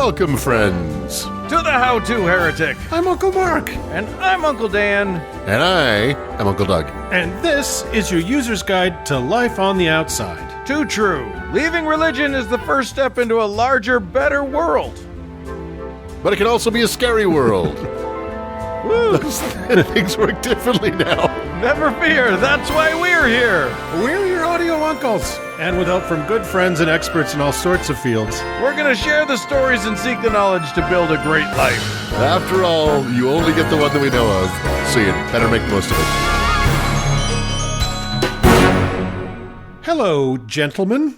Welcome, friends, to the How-To Heretic. I'm Uncle Mark. And I'm Uncle Dan. And I am Uncle Doug. And this is your user's guide to life on the outside. Too true. Leaving religion is the first step into a larger, better world. But it can also be a scary world. Woo! Things work differently now. Never fear, that's why we're here. We're your audio uncles. And with help from good friends and experts in all sorts of fields, we're going to share the stories and seek the knowledge to build a great life. After all, you only get the one that we know of, so you better make the most of it. Hello, gentlemen.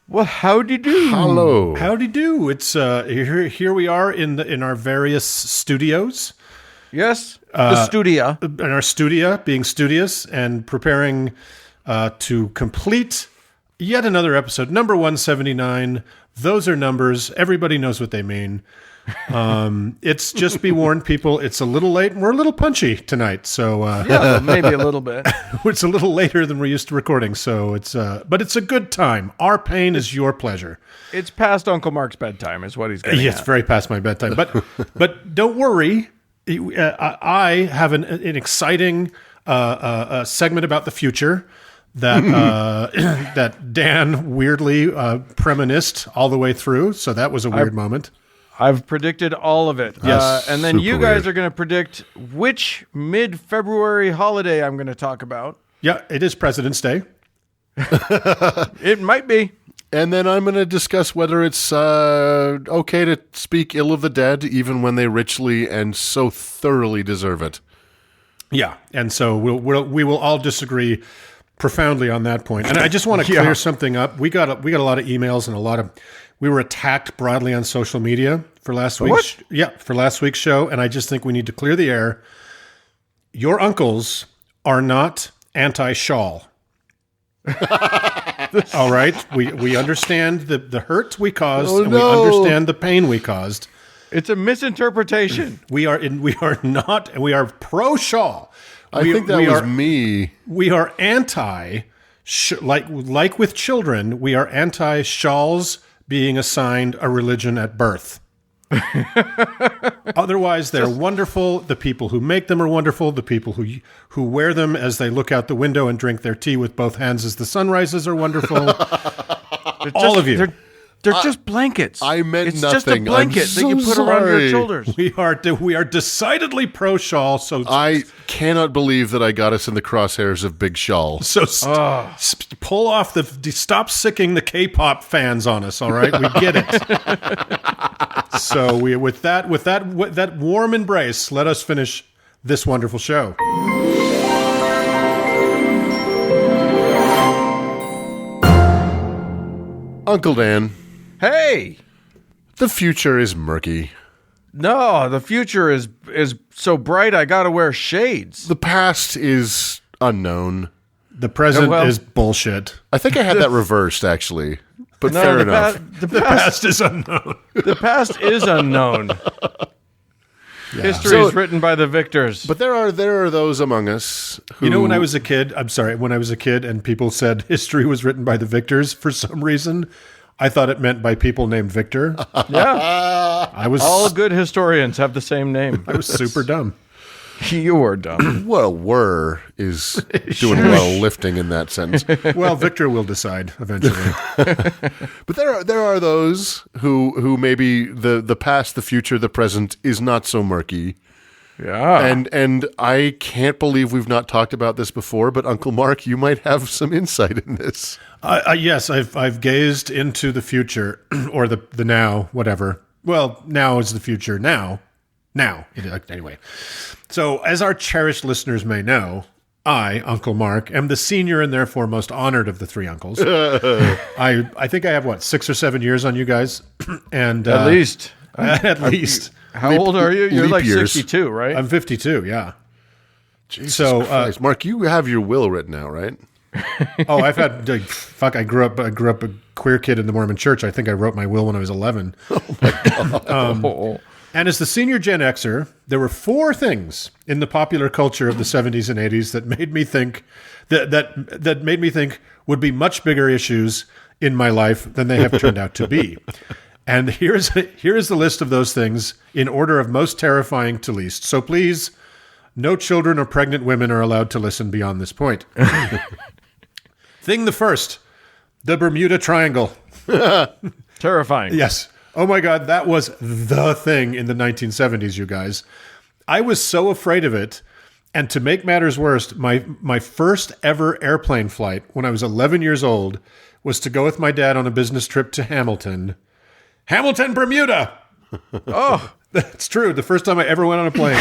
Well, howdy do. Hello. Howdy do. It's here we are in our various studios. Yes, the studio. In our studio, being studious and preparing to complete yet another episode, number 179. Those are numbers. Everybody knows what they mean. It's just be warned, people, it's a little late and we're a little punchy tonight. So yeah, maybe a little bit. It's a little later than we're used to recording. So but it's a good time. Our pain is your pleasure. It's past Uncle Mark's bedtime is what he's getting It's very past my bedtime. But don't worry. I have an exciting segment about the future that that Dan weirdly premonished all the way through. So that was a weird moment. I've predicted all of it. Yes, and then you guys weird. are going to predict which mid-February holiday I'm going to talk about. Yeah, it is President's Day. It might be. And then I'm going to discuss whether it's okay to speak ill of the dead, even when they richly and so thoroughly deserve it. Yeah, and so we will all disagree profoundly on that point. And I just want to clear something up. We got a lot of emails and we were attacked broadly on social media for last week's for last week's show, and I just think we need to clear the air. Your uncles are not anti-shawl. All right, we understand the hurt we caused, and we understand the pain we caused. It's a misinterpretation. We are not. We are pro shawl. I think that was me. We are anti, like with children. We are anti shawls being assigned a religion at birth. Otherwise, they're wonderful. The people who make them are wonderful. The people who wear them as they look out the window and drink their tea with both hands as the sun rises are wonderful. All of you. They're just blankets. I meant it's nothing. It's just a blanket that you put around your shoulders. We are decidedly pro shawl. So I cannot believe that I got us in the crosshairs of Big Shawl. So pull off stop sicking the K-pop fans on us. All right, we get it. So with that warm embrace, let us finish this wonderful show. Uncle Dan. Hey! The future is murky. No, the future is so bright I gotta wear shades. The past is unknown. The present is bullshit. I think I had that reversed, actually. But fair enough. The past is unknown. The past is unknown. History is written by the victors. But there are those among us who... when I was a kid and people said history was written by the victors, for some reason, I thought it meant by people named Victor. Yeah. All good historians have the same name. I was super dumb. You were dumb. Well, is doing well lifting in that sentence. Well, Victor will decide eventually. But there are those who maybe the past, the future, the present is not so murky. Yeah. And I can't believe we've not talked about this before, but Uncle Mark, you might have some insight in this. Yes, I've gazed into the future or the now, whatever. Well, now is the future. Now. Anyway. So, as our cherished listeners may know, I, Uncle Mark, am the senior and therefore most honored of the three uncles. I think I have, 6 or 7 years on you guys? And at least. At least. How old are you? You're like years. 62, right? I'm 52, yeah. Jesus Christ. Mark, you have your will written out, right? I've had, I grew up a queer kid in the Mormon church. I think I wrote my will when I was 11. Oh, my God. And as the senior Gen Xer, there were 4 things in the popular culture of the 70s and 80s that made me think that made me think would be much bigger issues in my life than they have turned out to be. And here's the list of those things in order of most terrifying to least. So please, no children or pregnant women are allowed to listen beyond this point. Thing the first, the Bermuda Triangle. Terrifying. Yes. Oh my God, that was the thing in the 1970s, you guys. I was so afraid of it. And to make matters worse, my first ever airplane flight when I was 11 years old was to go with my dad on a business trip to Hamilton, Bermuda. Oh, That's true. The first time I ever went on a plane,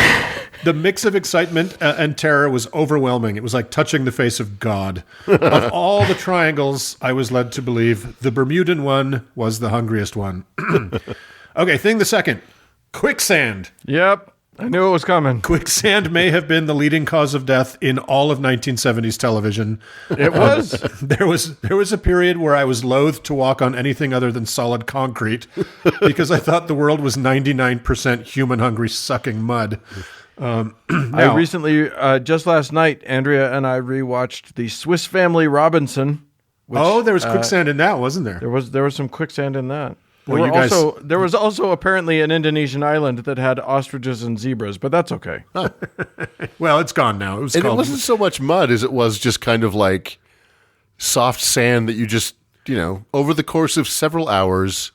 the mix of excitement and terror was overwhelming. It was like touching the face of God. Of all the triangles, I was led to believe the Bermudan one was the hungriest one. Okay, thing the second, quicksand. yep. I knew it was coming. Quicksand may have been the leading cause of death in all of 1970s television. It was. There was a period where I was loath to walk on anything other than solid concrete because I thought the world was 99% human-hungry sucking mud. I recently, just last night, Andrea and I rewatched the Swiss Family Robinson. Which, there was quicksand in that, wasn't there? There was some quicksand in that. Well, you guys- There was also apparently an Indonesian island that had ostriches and zebras, but that's okay. Well, it's gone now. It wasn't so much mud as it was just kind of like soft sand that you just, over the course of several hours.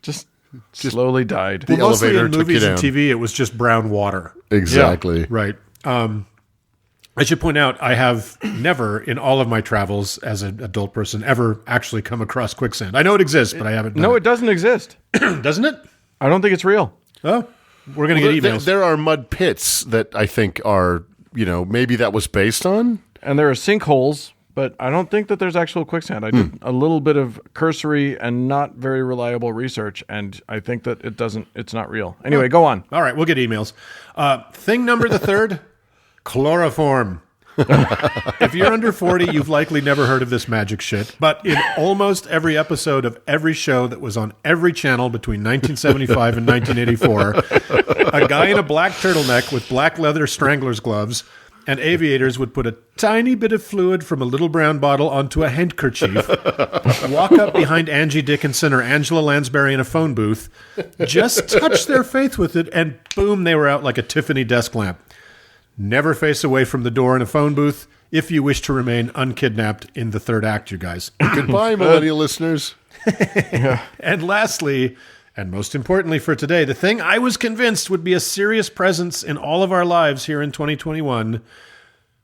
just slowly died. The mostly elevator in took movies you and down. TV, it was just brown water. Exactly. Right. I should point out, I have never, in all of my travels as an adult person, ever actually come across quicksand. I know it exists, but I haven't done No, it doesn't exist. it. Doesn't it? I don't think it's real. Oh, we're going to get emails. There are mud pits that I think are, maybe that was based on. And there are sinkholes, but I don't think that there's actual quicksand. I did a little bit of cursory and not very reliable research, and I think that it's not real. Anyway, go on. All right, we'll get emails. Thing number the third, chloroform. If you're under 40, you've likely never heard of this magic shit. But in almost every episode of every show that was on every channel between 1975 and 1984, a guy in a black turtleneck with black leather strangler's gloves and aviators would put a tiny bit of fluid from a little brown bottle onto a handkerchief, walk up behind Angie Dickinson or Angela Lansbury in a phone booth, just touch their face with it, and boom, they were out like a Tiffany desk lamp. Never face away from the door in a phone booth if you wish to remain unkidnapped in the third act, you guys. Goodbye, millennial listeners. And lastly, and most importantly for today, the thing I was convinced would be a serious presence in all of our lives here in 2021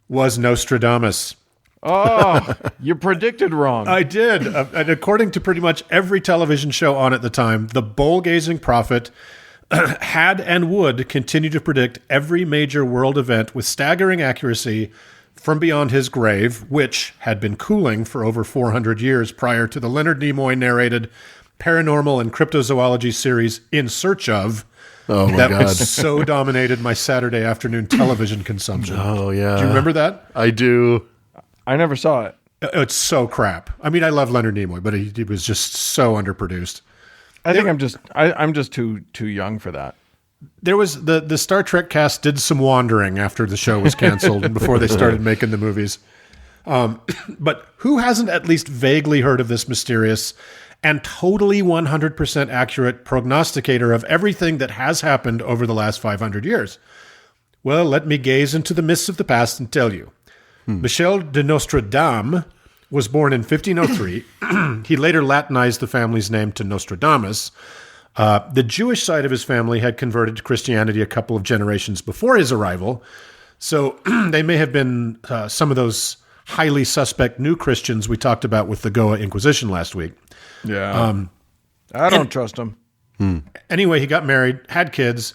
was Nostradamus. Oh, you predicted wrong. I did. And according to pretty much every television show on at the time, the bowl-gazing prophet had and would continue to predict every major world event with staggering accuracy from beyond his grave, which had been cooling for over 400 years prior to the Leonard Nimoy narrated paranormal and cryptozoology series In Search Of. Oh, my that God. was so dominated my Saturday afternoon television consumption. Oh, yeah. Do you remember that? I do. I never saw it. It's so crap. I mean, I love Leonard Nimoy, but he was just so underproduced. I think I'm just too young for that. There was the Star Trek cast did some wandering after the show was canceled and before they started making the movies. But who hasn't at least vaguely heard of this mysterious and totally 100% accurate prognosticator of everything that has happened over the last 500 years? Well, let me gaze into the mists of the past and tell you. Michel de Nostradame was born in 1503. He later Latinized the family's name to Nostradamus. The Jewish side of his family had converted to Christianity a couple of generations before his arrival, so they may have been some of those highly suspect new Christians we talked about with the Goa Inquisition last week. Yeah. I don't trust him. Anyway, he got married, had kids,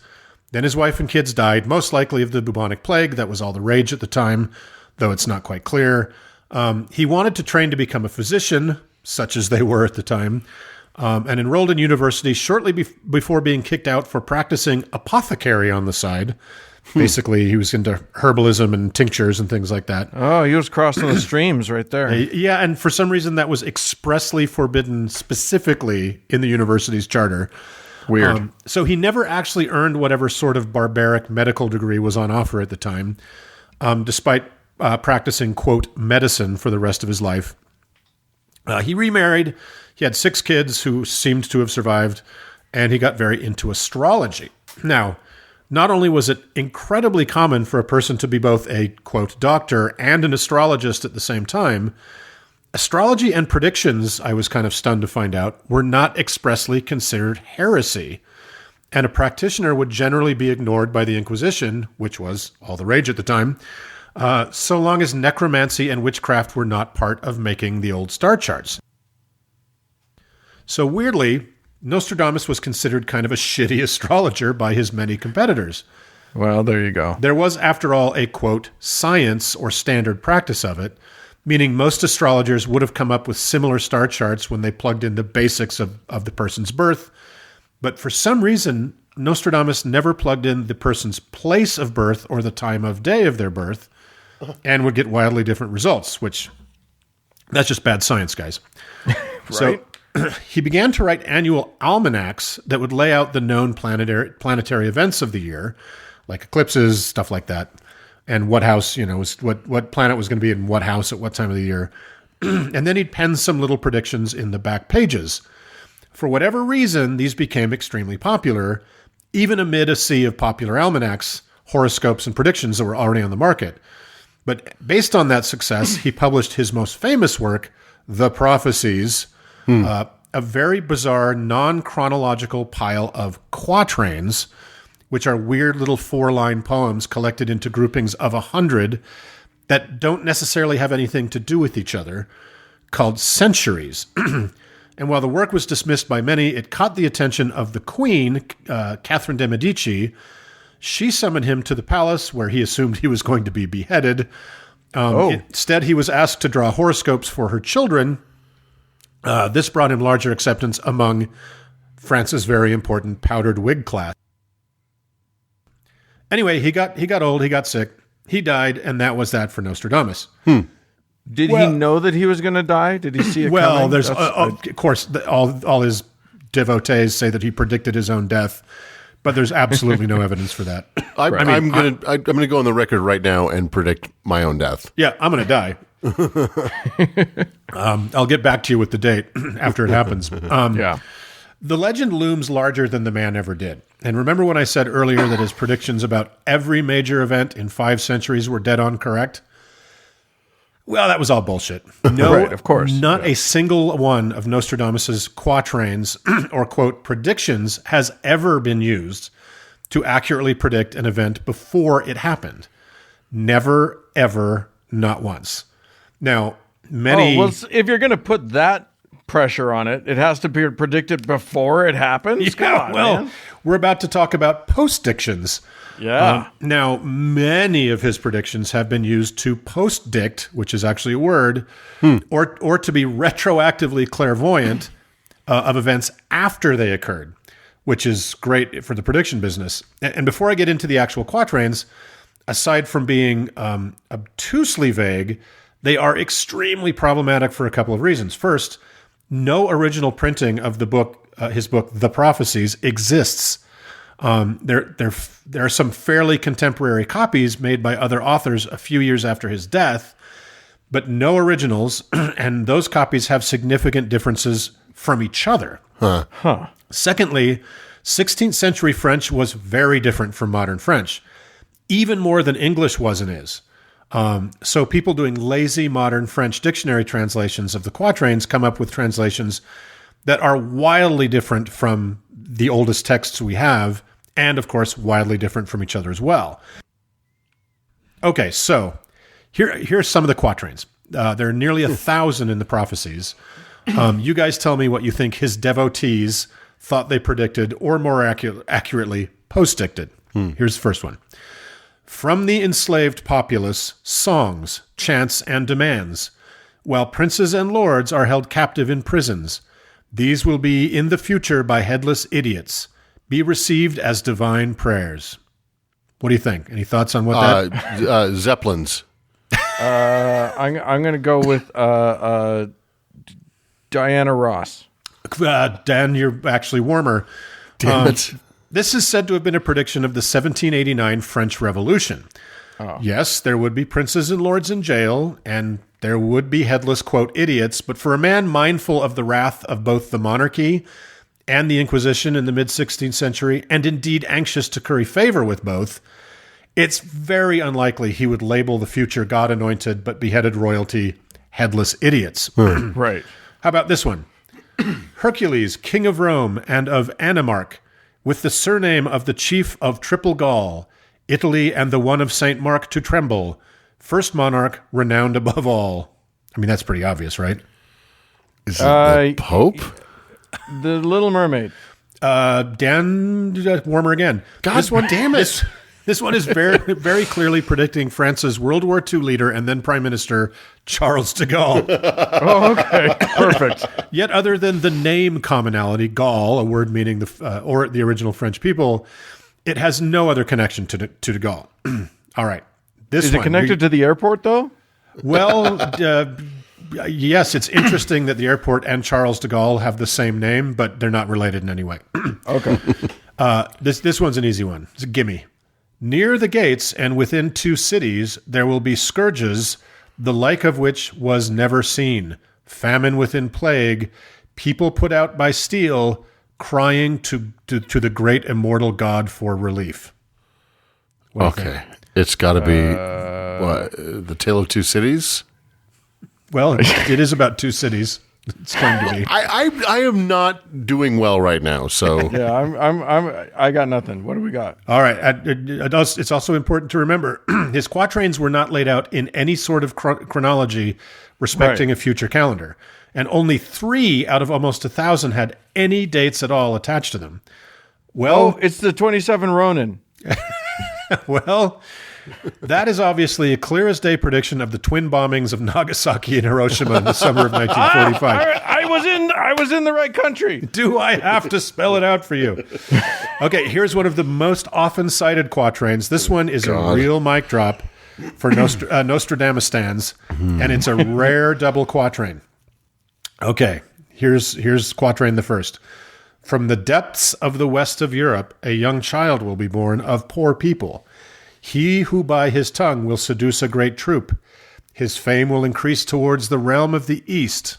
then his wife and kids died, most likely of the bubonic plague. That was all the rage at the time, though it's not quite clear. He wanted to train to become a physician, such as they were at the time, and enrolled in university shortly before being kicked out for practicing apothecary on the side. Basically, he was into herbalism and tinctures and things like that. Oh, he was crossing the streams right there. Yeah, and for some reason that was expressly forbidden specifically in the university's charter. Weird. So he never actually earned whatever sort of barbaric medical degree was on offer at the time, despite practicing, quote, medicine for the rest of his life. He remarried. He had 6 kids who seemed to have survived, and he got very into astrology. Now, not only was it incredibly common for a person to be both a, quote, doctor and an astrologist at the same time, astrology and predictions, I was kind of stunned to find out, were not expressly considered heresy, and a practitioner would generally be ignored by the Inquisition, which was all the rage at the time, so long as necromancy and witchcraft were not part of making the old star charts. So weirdly, Nostradamus was considered kind of a shitty astrologer by his many competitors. Well, there you go. There was, after all, a, quote, science or standard practice of it, meaning most astrologers would have come up with similar star charts when they plugged in the basics of the person's birth. But for some reason, Nostradamus never plugged in the person's place of birth or the time of day of their birth and would get wildly different results, which that's just bad science, guys. Right? So he began to write annual almanacs that would lay out the known planetary events of the year, like eclipses, stuff like that, and what house, what planet was going to be in what house at what time of the year. And then he'd pen some little predictions in the back pages. For whatever reason, these became extremely popular, even amid a sea of popular almanacs, horoscopes, and predictions that were already on the market. But based on that success, he published his most famous work, The Prophecies, a very bizarre, non-chronological pile of quatrains, which are weird little 4-line poems collected into groupings of 100 that don't necessarily have anything to do with each other, called centuries. And while the work was dismissed by many, it caught the attention of the Queen, Catherine de' Medici. She summoned him to the palace where he assumed he was going to be beheaded. Instead, he was asked to draw horoscopes for her children. This brought him larger acceptance among France's very important powdered wig class. Anyway, he got old, he got sick, he died, and that was that for Nostradamus. Did he know that he was going to die? Did he see it coming? There's of course all his devotees say that he predicted his own death, but there's absolutely no evidence for that. I'm gonna go on the record right now and predict my own death. Yeah, I'm gonna die. I'll get back to you with the date after it happens. Yeah. The legend looms larger than the man ever did. And remember when I said earlier that his predictions about every major event in 5 centuries were dead on correct? Well, that was all bullshit. No, right, of course. Not a single one of Nostradamus's quatrains or, quote, predictions has ever been used to accurately predict an event before it happened. Never, ever, not once. Now, many... if you're going to put that pressure on it, it has to be predicted before it happens? Yeah, Come on, man. We're about to talk about postdictions. Yeah. Now, many of his predictions have been used to postdict, which is actually a word, or to be retroactively clairvoyant of events after they occurred, which is great for the prediction business. And before I get into the actual quatrains, aside from being obtusely vague, they are extremely problematic for a couple of reasons. First, no original printing of the book, his book, The Prophecies, exists. There are some fairly contemporary copies made by other authors a few years after his death, but no originals, and those copies have significant differences from each other. Secondly, 16th century French was very different from modern French, even more than English was and is. So people doing lazy modern French dictionary translations of the quatrains come up with translations that are wildly different from the oldest texts we have, and of course, wildly different from each other as well. Okay, so here's some of the quatrains. There are nearly 1,000 in the prophecies. You guys tell me what you think his devotees thought they predicted, or more accurately, postdicted. Here's the first one. From the enslaved populace, songs, chants, and demands, while princes and lords are held captive in prisons. These will be in the future by headless idiots, be received as divine prayers. What do you think? Any thoughts on what that? Zeppelins. I'm going to go with Diana Ross. Dan, you're actually warmer. Damn it. This is said to have been a prediction of the 1789 French Revolution. Oh. Yes, there would be princes and lords in jail, and There would be headless, quote, idiots, but for a man mindful of the wrath of both the monarchy and the Inquisition in the mid-16th century, and indeed anxious to curry favor with both, it's very unlikely he would label the future God-anointed but beheaded royalty headless idiots. Right. How about this one? Hercules, king of Rome and of Animarch, with the surname of the chief of Triple Gaul, Italy and the one of St. Mark to tremble, first monarch renowned above all. I mean, that's pretty obvious, right? Is it the Pope? The Little Mermaid. Dan, warmer again. God damn it. This one is very, very clearly predicting France's World War II leader and then Prime Minister Charles de Gaulle. Oh, okay. Perfect. Yet other than the name commonality, Gaul, a word meaning the original French people, it has no other connection to de Gaulle. All right. Is it connected to the airport, though? Well, yes, it's interesting that the airport and Charles de Gaulle have the same name, but they're not related in any way. Okay. This one's an easy one. It's a gimme. Near the gates and within 2 cities, there will be scourges, the like of which was never seen. Famine within plague, people put out by steel, crying to the great immortal God for relief. What do you think? It's got to be the Tale of Two Cities? Well, it is about 2 cities. It's going to be. I am not doing well right now, so Yeah, I got nothing. What do we got? All right. It's also important to remember his quatrains were not laid out in any sort of chronology respecting a future calendar. And only 3 out of almost 1,000 had any dates at all attached to them. Well, it's the 27 Ronin. well, that is obviously a clear as day prediction of the twin bombings of Nagasaki and Hiroshima in the summer of 1945. I was in the right country. Do I have to spell it out for you? Okay, here's one of the most often cited quatrains. This one is a real mic drop for Nostradamus stands, and it's a rare double quatrain. Okay, here's quatrain the first. From the depths of the west of Europe, a young child will be born of poor people. He who by his tongue will seduce a great troop. His fame will increase towards the realm of the east.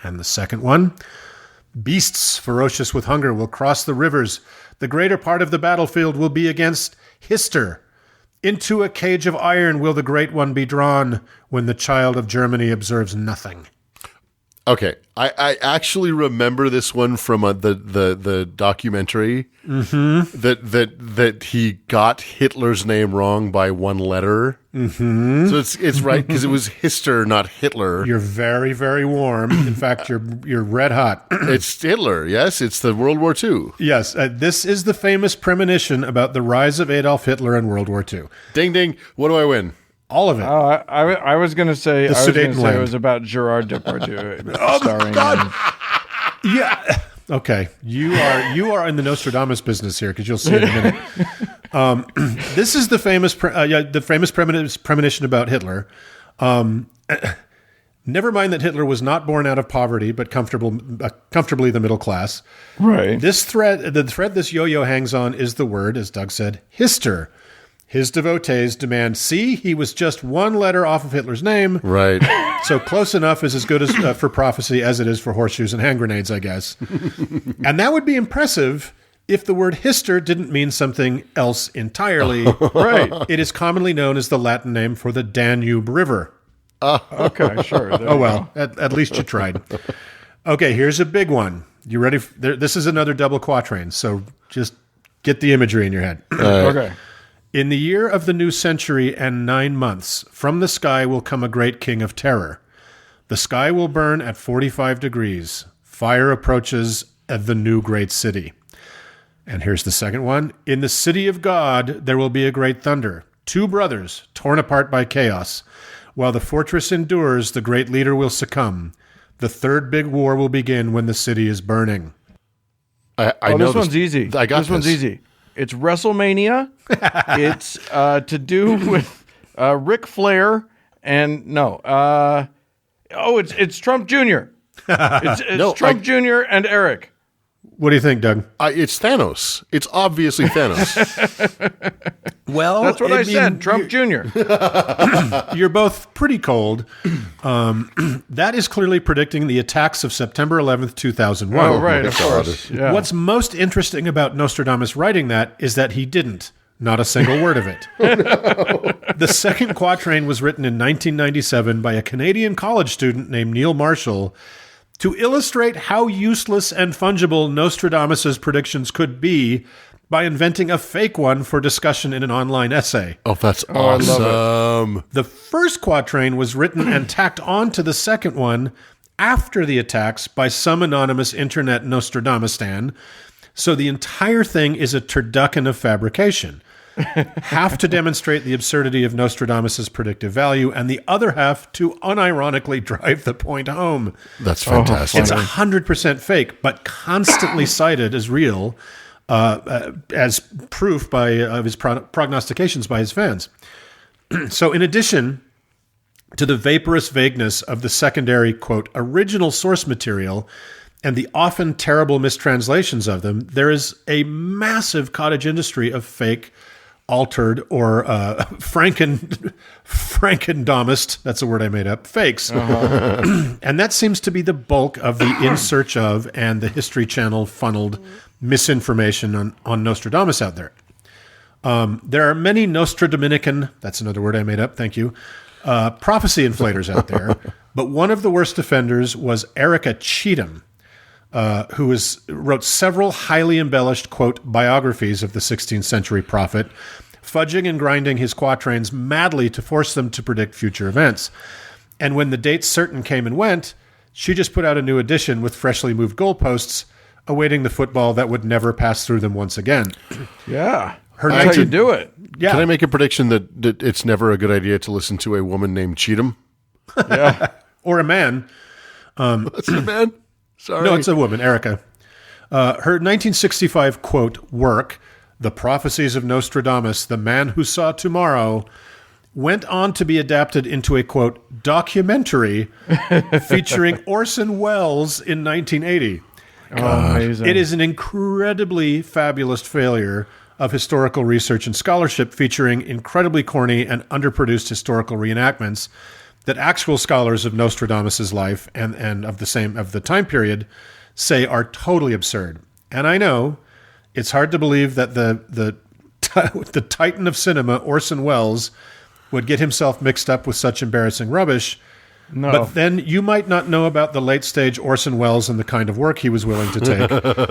And the second one, beasts ferocious with hunger will cross the rivers. The greater part of the battlefield will be against Hister. Into a cage of iron will the great one be drawn when the child of Germany observes nothing. Okay, I actually remember this one from the documentary that he got Hitler's name wrong by 1 letter. Mm-hmm. So it's right because it was Hister, not Hitler. You're very, very warm. In fact, you're red hot. It's Hitler. Yes, it's the World War II. Yes, this is the famous premonition about the rise of Adolf Hitler in World War II. Ding ding. What do I win? All of it. I was going to say Sudetenland. it was about Gerard Depardieu starring. God. Yeah. Okay. You are in the Nostradamus business here because you'll see in a minute. This is the famous premonition about Hitler. Never mind that Hitler was not born out of poverty, but comfortably the middle class. Right. The thread this yo-yo hangs on is the word, as Doug said, Hister. His devotees demand, see, he was just 1 letter off of Hitler's name. Right. So close enough is as good as for prophecy as it is for horseshoes and hand grenades, I guess. And that would be impressive if the word Hister didn't mean something else entirely. Right. It is commonly known as the Latin name for the Danube River. Okay, sure. Oh, well, at least you tried. Okay, here's a big one. You ready? This is another double quatrain, so just get the imagery in your head. Okay. In the year of the new century and 9 months, from the sky will come a great king of terror. The sky will burn at 45 degrees. Fire approaches at the new great city. And here's the second one. In the city of God, there will be a great thunder. 2 brothers torn apart by chaos. While the fortress endures, the great leader will succumb. The third big war will begin when the city is burning. I know this one's easy. I got this one's easy. It's WrestleMania. It's to do with Ric Flair and it's Trump Jr. It's No, Trump Jr. and Eric. What do you think, Doug? It's Thanos. It's obviously Thanos. Well, That's what I said. Trump Jr. You're both pretty cold. That is clearly predicting the attacks of September 11th, 2001. Oh, right, of God. course. Yeah. What's most interesting about Nostradamus writing that is that he didn't. Not a single word of it. The second quatrain was written in 1997 by a Canadian college student named Neil Marshall to illustrate how useless and fungible Nostradamus's predictions could be by inventing a fake one for discussion in an online essay. Oh, that's I love awesome. The first quatrain was written and tacked on to the second one after the attacks by some anonymous internet Nostradamustan. So the entire thing is a turducken of fabrication. Half to demonstrate the absurdity of Nostradamus's predictive value, and the other half to unironically drive the point home. That's fantastic. It's 100% fake, but constantly cited as real, as proof of his prognostications by his fans. So in addition to the vaporous vagueness of the secondary, quote, original source material and the often terrible mistranslations of them, there is a massive cottage industry of fake, altered, or Frankendomist, that's a word I made up, fakes. And that seems to be the bulk of the In Search Of and the History Channel funneled misinformation on Nostradamus out there. There are many Nostradaminican, that's another word I made up, thank you, prophecy inflators out there, but one of the worst offenders was Erica Cheatham, who wrote several highly embellished, quote, biographies of the 16th century prophet, fudging and grinding his quatrains madly to force them to predict future events. And when the dates certain came and went, she just put out a new edition with freshly moved goalposts, awaiting the football that would never pass through them once again. Yeah. That's how you do it. Yeah. Can I make a prediction that it's never a good idea to listen to a woman named Cheatham? Yeah. Or a man. That's a man. Sorry. No, it's a woman, Erica. Her 1965, quote, work, The Prophecies of Nostradamus, The Man Who Saw Tomorrow, went on to be adapted into a, quote, documentary featuring Orson Welles in 1980. Amazing. It is an incredibly fabulous failure of historical research and scholarship featuring incredibly corny and underproduced historical reenactments that actual scholars of Nostradamus's life and of the time period say are totally absurd. And I know it's hard to believe that the titan of cinema, Orson Welles, would get himself mixed up with such embarrassing rubbish. No. But then you might not know about the late stage Orson Welles and the kind of work he was willing to take.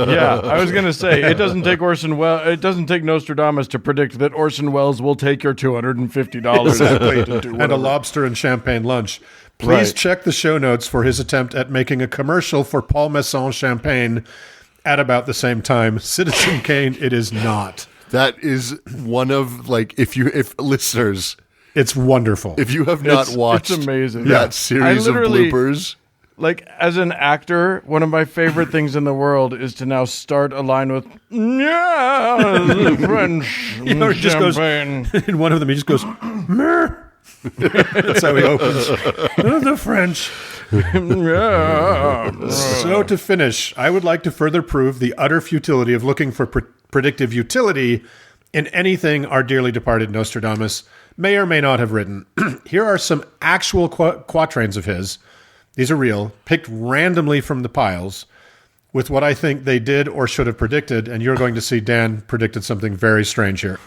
Yeah, I was going to say it doesn't take Nostradamus to predict that Orson Welles will take your $250 Exactly. to do And a whatever. lobster and champagne lunch. Please Right. check the show notes for his attempt at making a commercial for Paul Masson champagne at about the same time. Citizen Kane, it is not. That is one of, like, if listeners, It's wonderful. if you have not watched it's amazing. that Yeah. series I of literally- bloopers, Like, as an actor, one of my favorite things in the world is to now start a line with, yeah, French know, it just goes- champagne. In one of them, he just goes, "Meh." That's how he opens. The French. Yeah. So to finish, I would like to further prove the utter futility of looking for predictive utility in anything our dearly departed Nostradamus may or may not have written. Here are some actual quatrains of his. These are real, picked randomly from the piles, with what I think they did or should have predicted, and you're going to see Dan predicted something very strange here.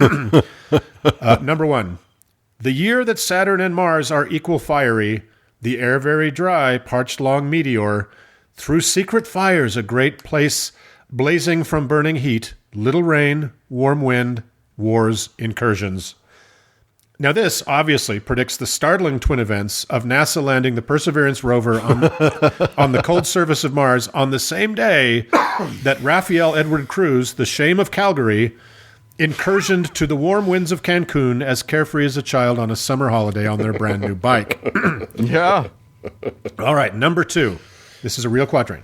Number one, the year that Saturn and Mars are equal fiery, the air very dry, parched long meteor, through secret fires a great place blazing from burning heat, little rain, warm wind, wars, incursions. Now this obviously predicts the startling twin events of NASA landing the Perseverance rover on the cold surface of Mars on the same day that Raphael Edward Cruz, the shame of Calgary, incursioned to the warm winds of Cancun as carefree as a child on a summer holiday on their brand new bike. Yeah. All right, number two. This is a real quatrain.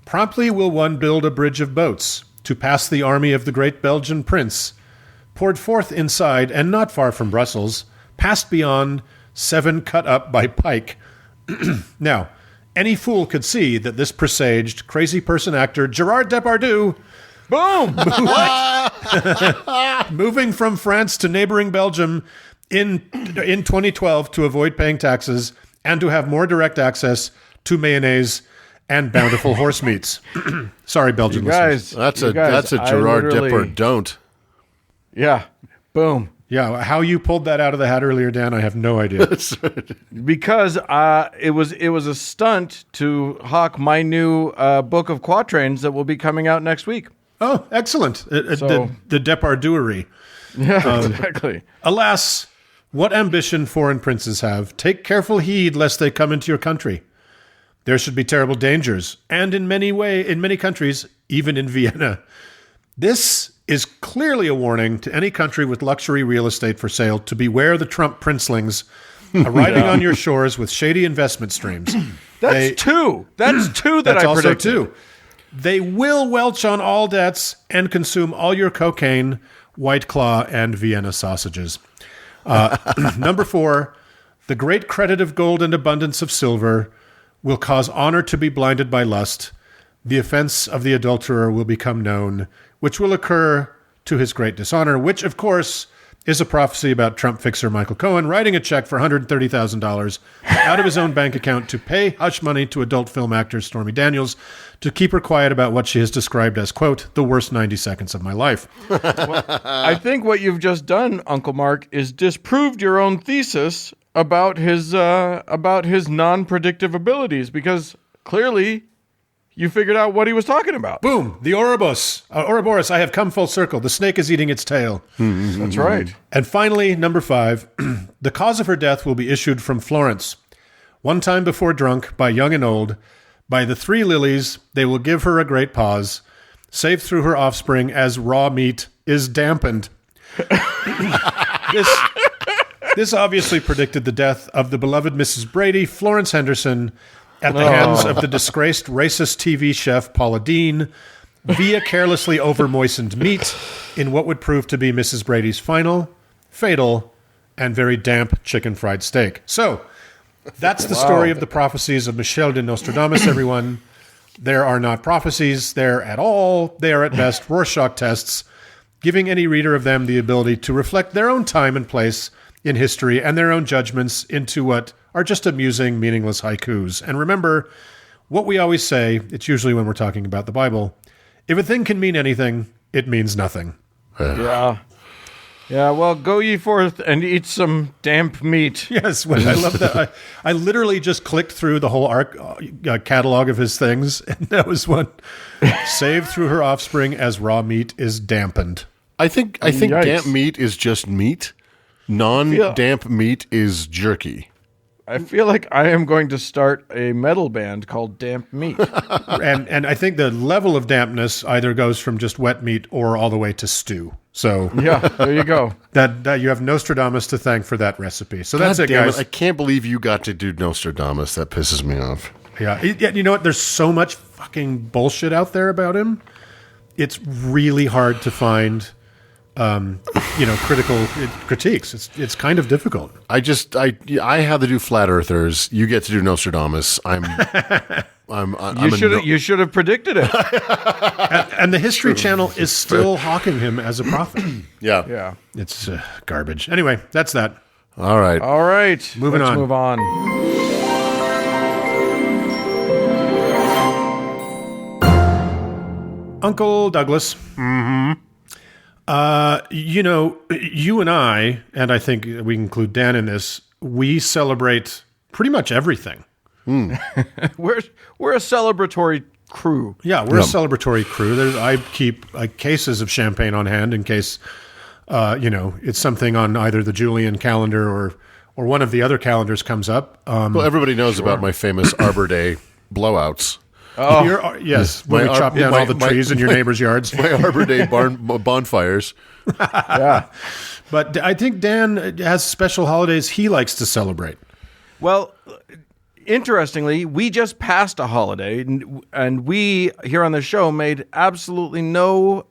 Promptly will one build a bridge of boats to pass the army of the great Belgian prince, poured forth inside and not far from Brussels, passed beyond 7 cut up by Pike. Now, any fool could see that this presaged crazy person actor Gerard Depardieu, Boom! moving from France to neighboring Belgium in 2012 to avoid paying taxes and to have more direct access to mayonnaise and bountiful horse meats. Sorry, Belgian listeners. That's a Gerard Depardieu don't. Yeah. Boom. Yeah, how you pulled that out of the hat earlier, Dan, I have no idea. Because it was a stunt to hawk my new book of quatrains that will be coming out next week. Oh, excellent. The Depardieuery. Yeah, exactly. Alas, what ambition foreign princes have. Take careful heed lest they come into your country. There should be terrible dangers, and in many countries, even in Vienna. This is clearly a warning to any country with luxury real estate for sale to beware the Trump princelings arriving on your shores with shady investment streams. That's two that That's I also predicted. two. They will welch on all debts and consume all your cocaine, White Claw, and Vienna sausages. Number 4, the great credit of gold and abundance of silver will cause honor to be blinded by lust. The offense of the adulterer will become known, which will occur to his great dishonor, which, of course, is a prophecy about Trump fixer Michael Cohen writing a check for $130,000 out of his own bank account to pay hush money to adult film actor Stormy Daniels to keep her quiet about what she has described as, quote, the worst 90 seconds of my life. I think what you've just done, Uncle Mark, is disproved your own thesis about his non-predictive abilities, because clearly you figured out what he was talking about. Boom, the Ouroboros, I have come full circle. The snake is eating its tail. That's right. And finally, number 5, the cause of her death will be issued from Florence. One time before drunk, by young and old, by the 3 lilies, they will give her a great pause, save through her offspring as raw meat is dampened. This obviously predicted the death of the beloved Mrs. Brady, Florence Henderson, at the hands of the disgraced racist TV chef Paula Deen via carelessly over-moistened meat in what would prove to be Mrs. Brady's final, fatal, and very damp chicken fried steak. So, that's the story of the prophecies of Michel de Nostradamus, everyone. There are not prophecies there at all. They are at best Rorschach tests, giving any reader of them the ability to reflect their own time and place in history and their own judgments into what are just amusing, meaningless haikus. And remember, what we always say, it's usually when we're talking about the Bible, if a thing can mean anything, it means nothing. Yeah. Yeah, well, go ye forth and eat some damp meat. Yes, I love that. I literally just clicked through the whole catalog of his things, and that was one. Saved through her offspring as raw meat is dampened. I think Yikes. damp meat is just meat. Non-damp meat is jerky. I feel like I am going to start a metal band called Damp Meat. And I think the level of dampness either goes from just wet meat or all the way to stew. So Yeah, there you go. that you have Nostradamus to thank for that recipe. So that's it, Damn guys. I can't believe you got to do Nostradamus. That pisses me off. Yeah, you know what? There's so much fucking bullshit out there about him. It's really hard to find, critical critiques. It's kind of difficult. I have to do flat earthers. You get to do Nostradamus. You should have predicted it. And the History Channel is still hawking him as a prophet. Yeah. Yeah. It's garbage. Anyway, that's that. All right. All right. Let's move on. Uncle Douglas. Mm-hmm. You and I think we include Dan in this, we celebrate pretty much everything. We're a celebratory crew. Yeah, we're a celebratory crew. I keep cases of champagne on hand in case, it's something on either the Julian calendar or one of the other calendars comes up. Well, everybody knows about my famous Arbor Day blowouts. Oh, yes, when we chop down all the trees in your neighbor's yards. My Arbor Day bonfires. Yeah. But I think Dan has special holidays he likes to celebrate. Well, interestingly, we just passed a holiday, and we here on the show made absolutely no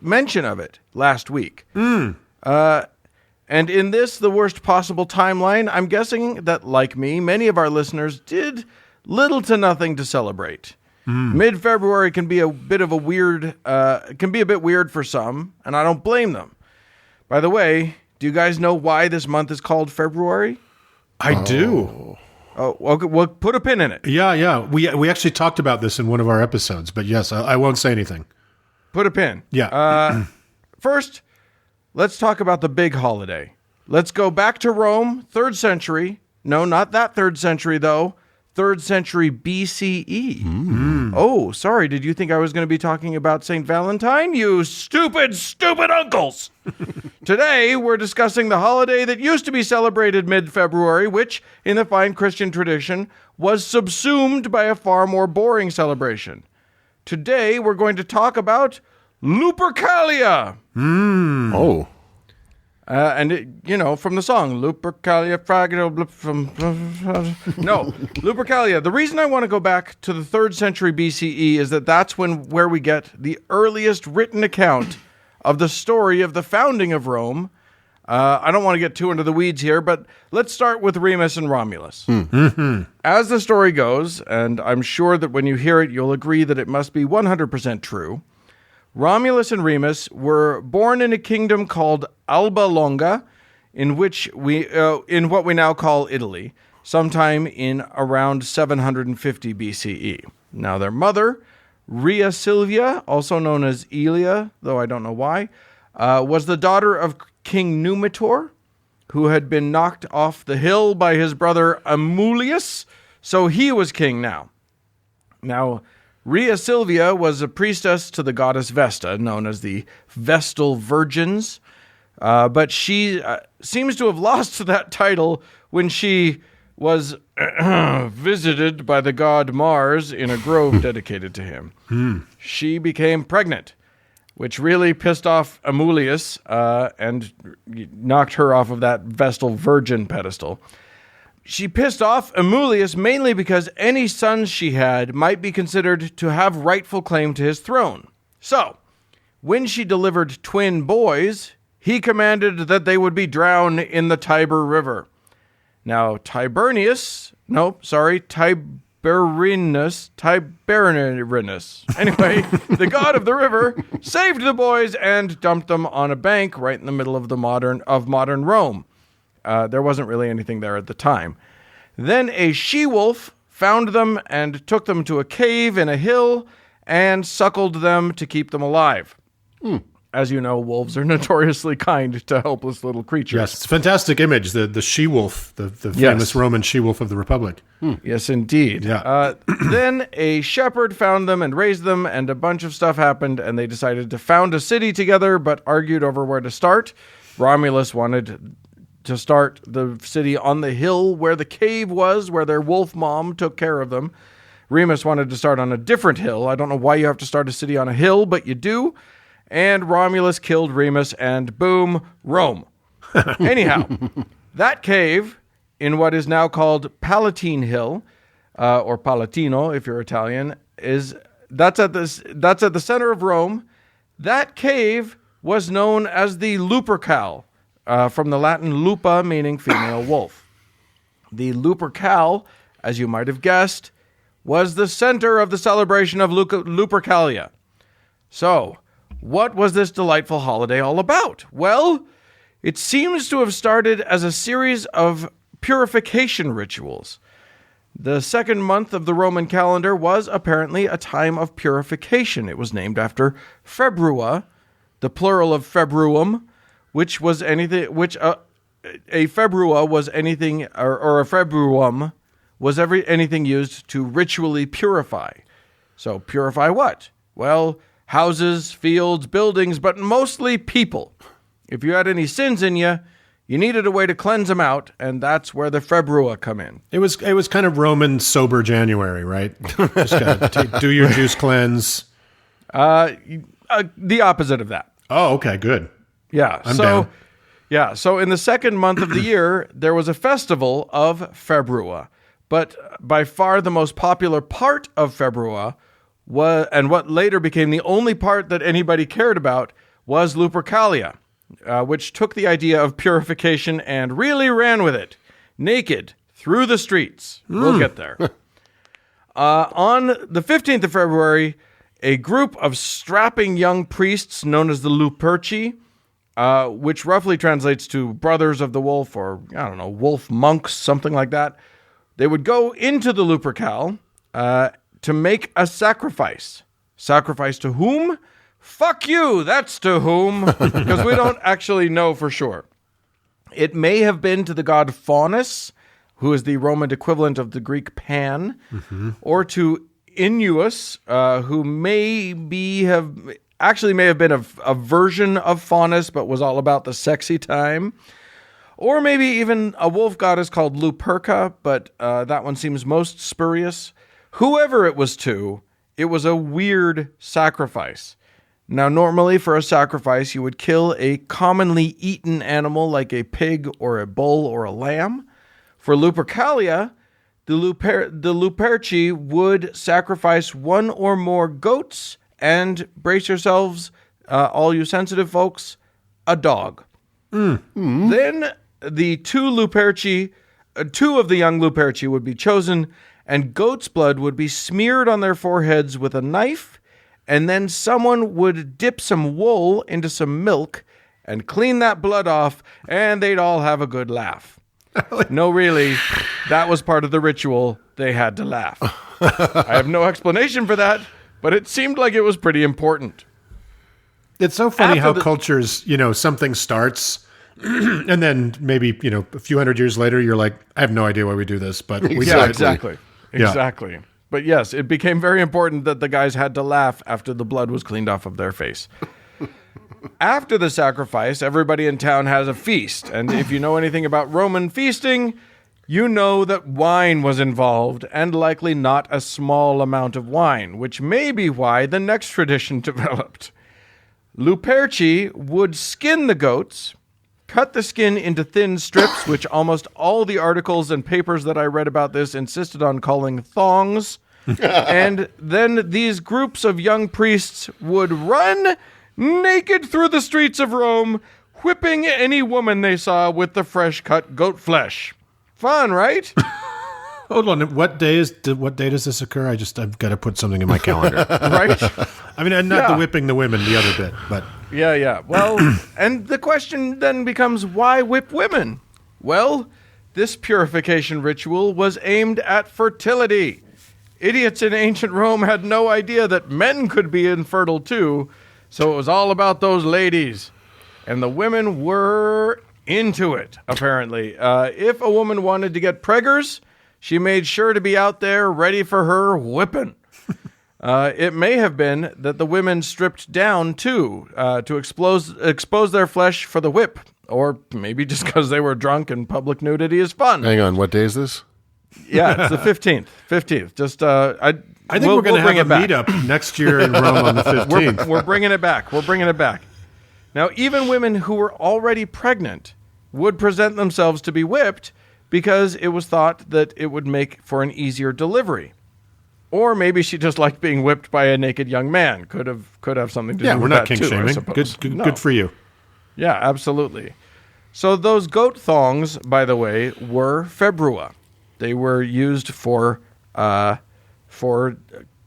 mention of it last week. And in this, the worst possible timeline, I'm guessing that, like me, many of our listeners did little to nothing to celebrate. Mid-February can be a bit weird for some, and I don't blame them. By the way, do you guys know why this month is called February? I do. Oh, okay, well, put a pin in it. Yeah. We actually talked about this in one of our episodes, but yes, I won't say anything. Put a pin. Yeah. First, let's talk about the big holiday. Let's go back to Rome, 3rd century. No, not that 3rd century, though. 3rd century BCE. Oh, sorry. Did you think I was going to be talking about St. Valentine? You stupid uncles. Today, we're discussing the holiday that used to be celebrated mid-February, which, in the fine Christian tradition, was subsumed by a far more boring celebration. Today, we're going to talk about Lupercalia. Oh. From the song, Lupercalia, No, Lupercalia. The reason I want to go back to the 3rd century BCE is that that's where we get the earliest written account of the story of the founding of Rome. I don't want to get too into the weeds here, but let's start with Remus and Romulus. As the story goes, and I'm sure that when you hear it, you'll agree that it must be 100% true, Romulus and Remus were born in a kingdom called Alba Longa, in what we now call Italy, sometime in around 750 BCE. Now, their mother, Rhea Silvia, also known as Aelia, though I don't know why, was the daughter of King Numitor, who had been knocked off the hill by his brother Amulius, so he was king now. Now, Rhea Silvia was a priestess to the goddess Vesta, known as the Vestal Virgins, but she seems to have lost that title when she was visited by the god Mars in a grove dedicated to him. She became pregnant, which really pissed off Amulius and knocked her off of that Vestal Virgin pedestal. She pissed off Amulius mainly because any sons she had might be considered to have rightful claim to his throne. So, when she delivered twin boys, he commanded that they would be drowned in the Tiber River. Now, Tiberinus, anyway, the god of the river, saved the boys and dumped them on a bank right in the middle of modern Rome. There wasn't really anything there at the time. Then a she-wolf found them and took them to a cave in a hill and suckled them to keep them alive. As you know, wolves are notoriously kind to helpless little creatures. Yes, it's a fantastic image, the she-wolf, the famous Roman she-wolf of the Republic. Yes, indeed. Yeah. Then a shepherd found them and raised them, and a bunch of stuff happened, and they decided to found a city together, but argued over where to start. Romulus wanted to start the city on the hill where the cave was, where their wolf mom took care of them. Remus wanted to start on a different hill. I don't know why you have to start a city on a hill, but you do. And Romulus killed Remus, and boom, Rome. Anyhow, that cave in what is now called Palatine Hill, or Palatino if you're Italian, that's at the center of Rome. That cave was known as the Lupercal, from the Latin lupa, meaning female wolf. The Lupercal, as you might have guessed, was the center of the celebration of Lupercalia. So, what was this delightful holiday all about? Well, it seems to have started as a series of purification rituals. The second month of the Roman calendar was apparently a time of purification. It was named after Februa, the plural of februum, which was anything, a februa was anything, or a februum was anything used to ritually purify. So purify what? Well, houses, fields, buildings, but mostly people. If you had any sins in you, you needed a way to cleanse them out, and that's where the februa come in. It was kind of Roman sober January, right? Just gotta do your juice cleanse. The opposite of that. Oh, okay, good. Yeah. I'm down. Yeah, so in the second month of the year, there was a festival of Februa. But by far the most popular part of Februa, and what later became the only part that anybody cared about, was Lupercalia, which took the idea of purification and really ran with it, naked, through the streets. We'll get there. On the 15th of February, a group of strapping young priests known as the Luperci, which roughly translates to Brothers of the Wolf, or, I don't know, wolf monks, something like that. They would go into the Lupercal to make a sacrifice. Sacrifice to whom? Fuck you, that's to whom, because we don't actually know for sure. It may have been to the god Faunus, who is the Roman equivalent of the Greek Pan, or to Inuus, who may have been a version of Faunus, but was all about the sexy time. Or maybe even a wolf goddess called Luperca, but that one seems most spurious. Whoever it was to, it was a weird sacrifice. Now, normally for a sacrifice, you would kill a commonly eaten animal like a pig or a bull or a lamb. For Lupercalia, the Luperci would sacrifice one or more goats and, brace yourselves, all you sensitive folks, a dog. Then the two of the young Luperci would be chosen, and goat's blood would be smeared on their foreheads with a knife, and then someone would dip some wool into some milk and clean that blood off, and they'd all have a good laugh. No, really, that was part of the ritual. They had to laugh. I have no explanation for that, but it seemed like it was pretty important. It's so funny how cultures, something starts and then maybe, a few hundred years later, you're like, I have no idea why we do this, but we do it. Exactly. But yes, it became very important that the guys had to laugh after the blood was cleaned off of their face. After the sacrifice, everybody in town has a feast. And if you know anything about Roman feasting, you know that wine was involved, and likely not a small amount of wine, which may be why the next tradition developed. Luperci would skin the goats, cut the skin into thin strips, which almost all the articles and papers that I read about this insisted on calling thongs. And then these groups of young priests would run naked through the streets of Rome, whipping any woman they saw with the fresh-cut goat flesh. Fun, right? Hold on. What day does this occur? I've got to put something in my calendar. Right? I mean, not the whipping the women, the other bit, but... Yeah. Well, and the question then becomes, why whip women? Well, this purification ritual was aimed at fertility. Idiots in ancient Rome had no idea that men could be infertile too, so it was all about those ladies. And the women were into it, apparently. If a woman wanted to get preggers, she made sure to be out there ready for her whipping. It may have been that the women stripped down, too, to expose their flesh for the whip. Or maybe just because they were drunk and public nudity is fun. Hang on, what day is this? Yeah, it's the 15th. 15th. Just, I think we're going to have a meetup next year in Rome on the 15th. We're bringing it back. Now, even women who were already pregnant would present themselves to be whipped because it was thought that it would make for an easier delivery. Or maybe she just liked being whipped by a naked young man. Could have something to do with that, too. Yeah, we're not kink-shaming. Good for you. Yeah, absolutely. So those goat thongs, by the way, were februa. They were used for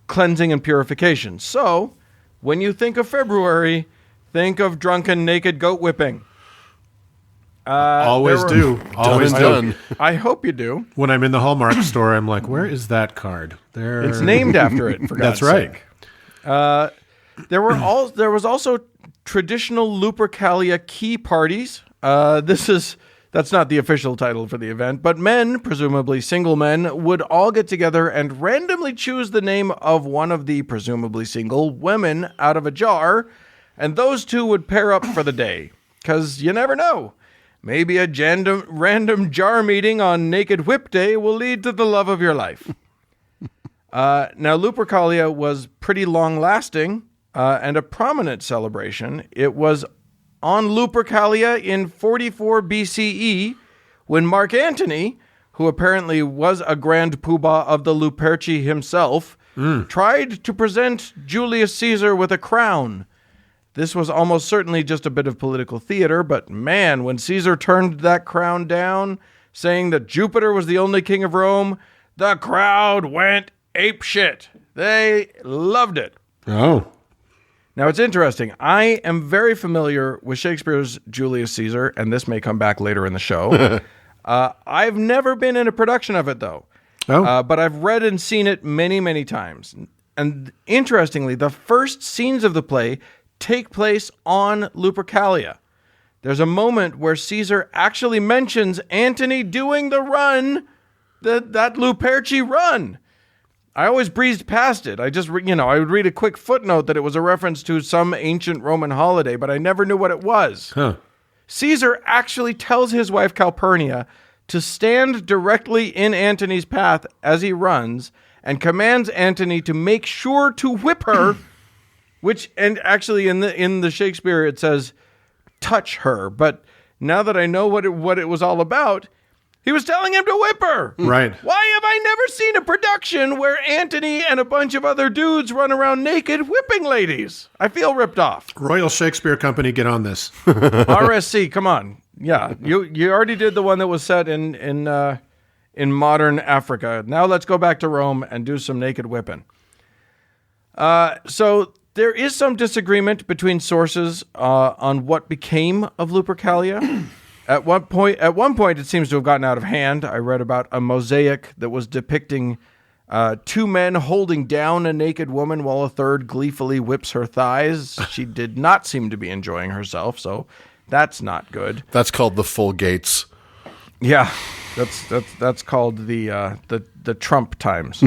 cleansing and purification. So when you think of February, think of drunken naked goat whipping. Always do. I hope you do. When I'm in the Hallmark store, I'm like, where is that card? There. It's named after it, for God's sake. That's right. There was also traditional Lupercalia key parties. That's not the official title for the event, but men, presumably single men, would all get together and randomly choose the name of one of the presumably single women out of a jar, and those two would pair up for the day. Because you never know. Maybe a random jar meeting on Naked Whip Day will lead to the love of your life. Now, Lupercalia was pretty long-lasting and a prominent celebration. It was on Lupercalia in 44 BCE when Mark Antony, who apparently was a grand poobah of the Luperci himself, tried to present Julius Caesar with a crown. This was almost certainly just a bit of political theater, but man, when Caesar turned that crown down, saying that Jupiter was the only king of Rome, the crowd went ape shit. They loved it. Oh. Now, it's interesting. I am very familiar with Shakespeare's Julius Caesar, and this may come back later in the show. I've never been in a production of it, though. Oh. But I've read and seen it many, many times. And interestingly, the first scenes of the play take place on Lupercalia. There's a moment where Caesar actually mentions Antony doing the run, that Luperci run. I always breezed past it. I just, I would read a quick footnote that it was a reference to some ancient Roman holiday, but I never knew what it was. Huh. Caesar actually tells his wife Calpurnia to stand directly in Antony's path as he runs and commands Antony to make sure to whip her, and actually in the Shakespeare it says touch her. But now that I know what it was all about, he was telling him to whip her. Right. Why have I never seen a production where Antony and a bunch of other dudes run around naked whipping ladies? I feel ripped off. Royal Shakespeare Company, get on this. RSC, come on. Yeah, you already did the one that was set in modern Africa. Now let's go back to Rome and do some naked whipping. So there is some disagreement between sources on what became of Lupercalia. At one point, it seems to have gotten out of hand. I read about a mosaic that was depicting two men holding down a naked woman while a third gleefully whips her thighs. She did not seem to be enjoying herself, so that's not good. That's called the full gates. Yeah, that's called the Trump times.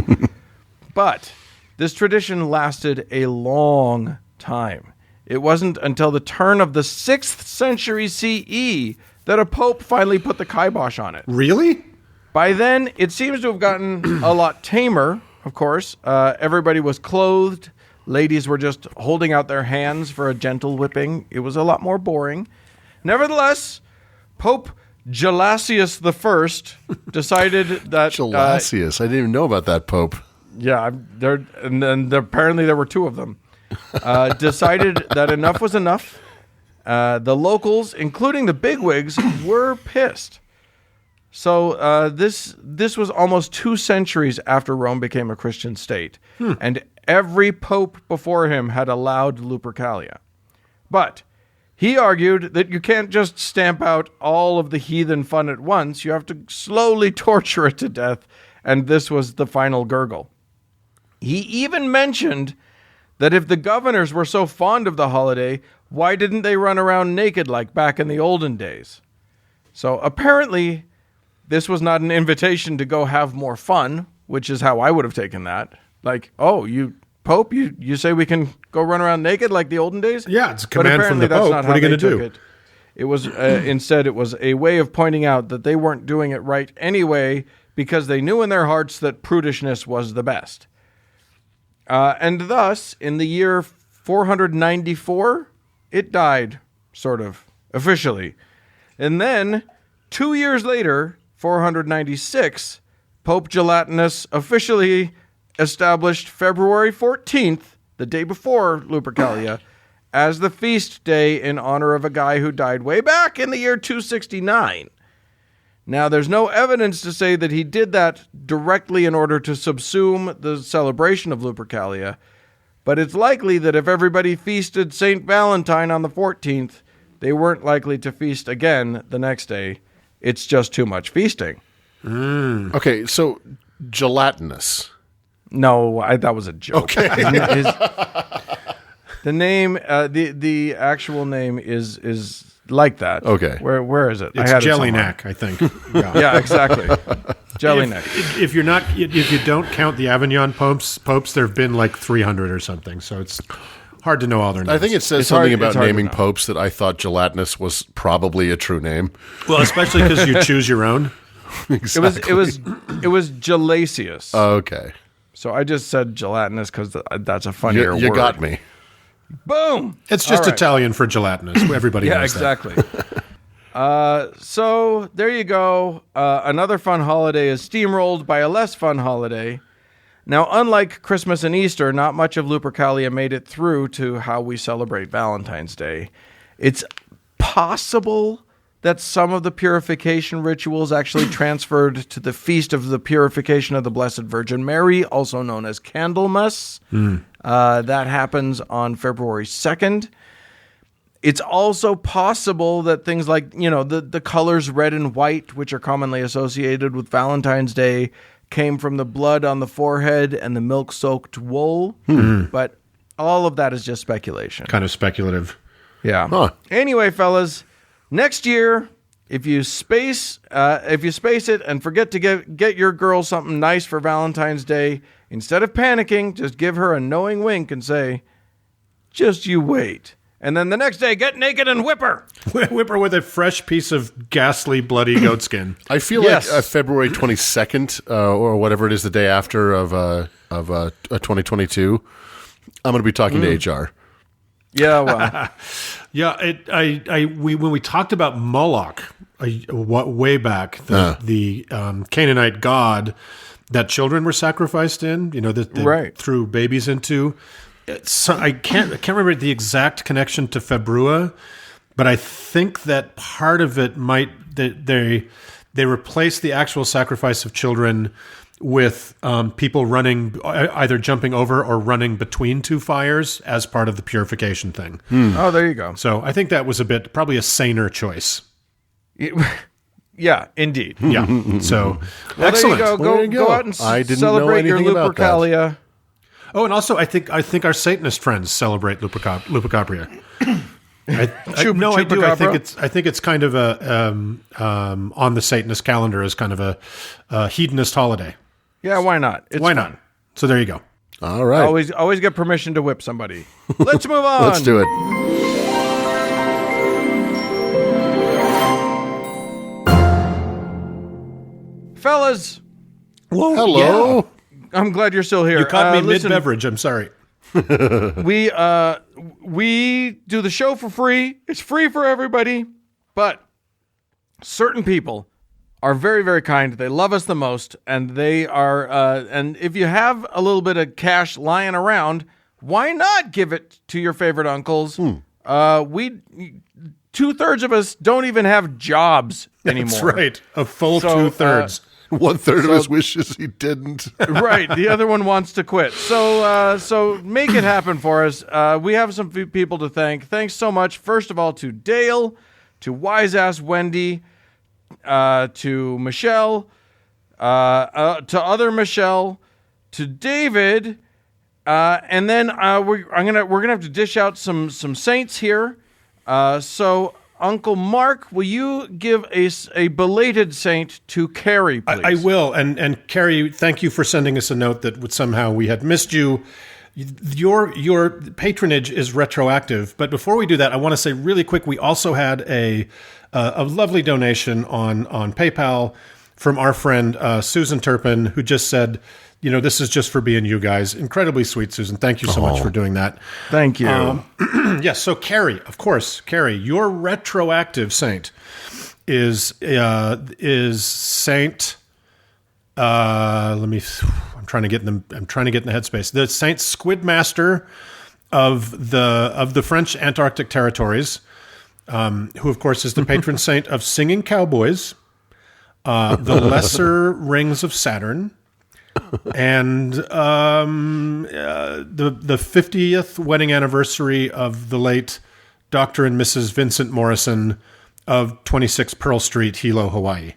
But this tradition lasted a long time. It wasn't until the turn of the 6th century CE that a pope finally put the kibosh on it. Really? By then, it seems to have gotten a lot tamer, of course. Everybody was clothed. Ladies were just holding out their hands for a gentle whipping. It was a lot more boring. Nevertheless, Pope Gelasius I decided that... Gelasius. I didn't even know about that pope. Yeah, apparently there were two of them. Decided that enough was enough. The locals, including the bigwigs, were pissed. So this was almost 2 centuries after Rome became a Christian state, and every pope before him had allowed Lupercalia. But he argued that you can't just stamp out all of the heathen fun at once. You have to slowly torture it to death, and this was the final gurgle. He even mentioned that if the governors were so fond of the holiday, why didn't they run around naked like back in the olden days? So apparently, this was not an invitation to go have more fun, which is how I would have taken that. Like, oh, you Pope, you say we can go run around naked like the olden days? Yeah, it's a command from the Pope. What are you going to do? It was instead, it was a way of pointing out that they weren't doing it right anyway because they knew in their hearts that prudishness was the best. And thus, in the year 494, it died, sort of, officially. And then, 2 years later, 496, Pope Gelatinus officially established February 14th, the day before Lupercalia, as the feast day in honor of a guy who died way back in the year 269. Now, there's no evidence to say that he did that directly in order to subsume the celebration of Lupercalia, but it's likely that if everybody feasted St. Valentine on the 14th, they weren't likely to feast again the next day. It's just too much feasting. Okay, so gelatinous. No, that was a joke. Okay. The name, the actual name is like that. Okay. Where is it? It's Jellyneck, I think. Yeah, exactly. Jellyneck. If you don't count the Avignon popes, there have been like 300 or something. So it's hard to know all their names. I think it says something about naming popes that I thought gelatinous was probably a true name. Well, especially because you choose your own. Exactly. It was Gelasius. Okay. So I just said gelatinous because that's a funnier word. You got me. Boom! It's just Italian for gelatinous. Everybody knows exactly. So there you go. Another fun holiday is steamrolled by a less fun holiday. Now, unlike Christmas and Easter, not much of Lupercalia made it through to how we celebrate Valentine's Day. It's possible that some of the purification rituals actually transferred to the Feast of the Purification of the Blessed Virgin Mary, also known as Candlemas. That happens on February 2nd. It's also possible that things like, the colors red and white, which are commonly associated with Valentine's Day, came from the blood on the forehead and the milk-soaked wool. But all of that is just speculation. Kind of speculative. Yeah. Huh. Anyway, fellas, next year, if you space it and forget to get your girl something nice for Valentine's Day, instead of panicking, just give her a knowing wink and say, "Just you wait." And then the next day, get naked and whip her. Whip her with a fresh piece of ghastly, bloody goatskin. I feel like February 22nd, or whatever it is, the day after of 2022, I'm going to be talking to HR. Yeah, well. Yeah, when we talked about Moloch way back, the Canaanite god that children were sacrificed in, that they threw babies into. So I can't remember the exact connection to Februa, but I think that part of it might they replaced the actual sacrifice of children with people running, either jumping over or running between two fires as part of the purification thing. Oh, there you go. So I think that was probably a saner choice. Yeah, indeed. Yeah. So excellent. There you go. Go out and celebrate your Lupercalia. Oh, and also I think our Satanist friends celebrate Lupercalia. No, I do. I think it's kind of a on the Satanist calendar as kind of a hedonist holiday. Yeah, why not? Why not? So there you go. All right. Always get permission to whip somebody. Let's move on. Let's do it. Fellas. Hello. Yeah. I'm glad you're still here. You caught me mid-beverage. I'm sorry. We do the show for free. It's free for everybody. But certain people are very, very kind. They love us the most. And they are, and if you have a little bit of cash lying around, why not give it to your favorite uncles? 2/3 of us don't even have jobs anymore. That's right. A full 2/3. 1/3 of us wishes he didn't. Right. The other one wants to quit. So make it happen for us. We have some people to thank. Thanks so much. First of all, to Dale, to Wise Ass Wendy, to Michelle, to other Michelle, to David, and then we're gonna have to dish out some saints here. So Uncle Mark, will you give a belated saint to Carrie, please? I will. And Carrie, thank you for sending us a note that somehow we had missed you. Your patronage is retroactive. But before we do that, I want to say really quick, we also had a lovely donation on PayPal from our friend Susan Turpin, who just said, this is just for being you guys. Incredibly sweet, Susan. Thank you so much for doing that. Thank you. Yes, so Carrie, of course, your retroactive saint is Saint. I'm trying to get in the headspace. The Saint Squidmaster of the French Antarctic territories, who of course is the patron saint of singing cowboys, the Lesser Rings of Saturn, and the 50th wedding anniversary of the late Dr. and Mrs. Vincent Morrison of 26 Pearl Street, Hilo, Hawaii.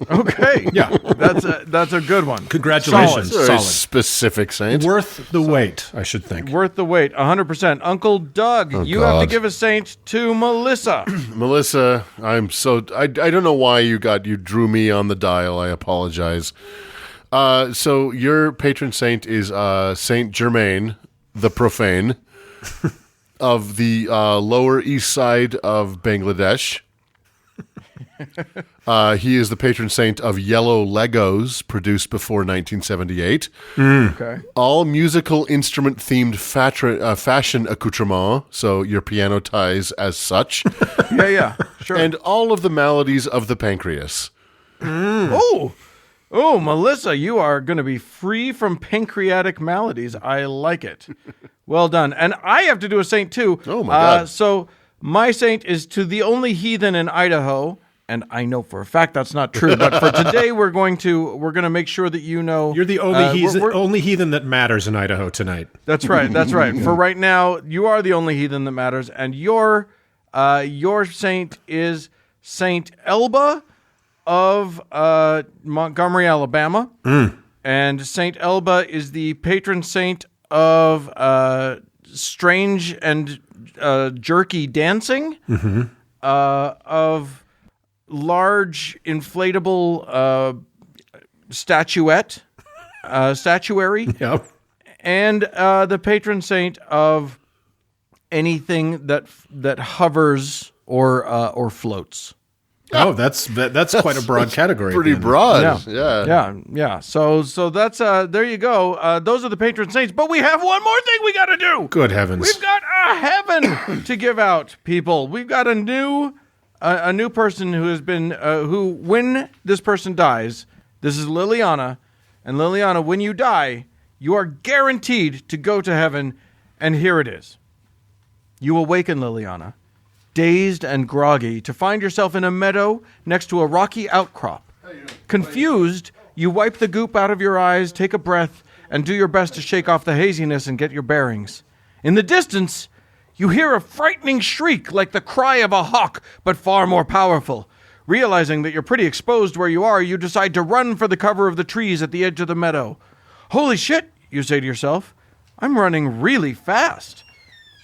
Okay. Yeah. That's a good one. Congratulations. Solid. Specific saint. Worth the wait, I should think. Worth the wait, 100%. Uncle Doug, you have to give a saint to Melissa. Melissa, I don't know why you drew me on the dial. I apologize. So your patron saint is Saint Germain, the Profane, of the Lower East Side of Bangladesh. He is the patron saint of yellow Legos produced before 1978. Okay. All musical instrument themed fashion accoutrement, so your piano ties as such. Yeah, sure. And all of the maladies of the pancreas. Oh, Melissa, you are going to be free from pancreatic maladies. I like it. Well done. And I have to do a saint too. Oh, my God. So My saint is to the only heathen in Idaho. And I know for a fact that's not true, but for today we're gonna make sure that you know You're the only heathen that matters in Idaho tonight. That's right. That's right. For right now, you are the only heathen that matters, and your saint is Saint Elba of Montgomery, Alabama, and Saint Elba is the patron saint of strange and jerky dancing, of large inflatable statuary, Yep. and the patron saint of anything that hovers or floats. Oh, that's quite a broad category. Pretty then. broad. Yeah. So that's there you go. Those are the patron saints. But we have one more thing we got to do. Good heavens. We've got a heaven to give out, people. We've got a new person who has been who, when this person dies, this is Liliana, and Liliana, when you die, you are guaranteed to go to heaven, and here it is. You awaken, Liliana, dazed and groggy, to find yourself in a meadow next to a rocky outcrop. Confused, you wipe the goop out of your eyes, take a breath, and do your best to shake off the haziness and get your bearings. In the distance, you hear a frightening shriek like the cry of a hawk, but far more powerful. Realizing that you're pretty exposed where you are, you decide to run for the cover of the trees at the edge of the meadow. Holy shit, you say to yourself. I'm running really fast.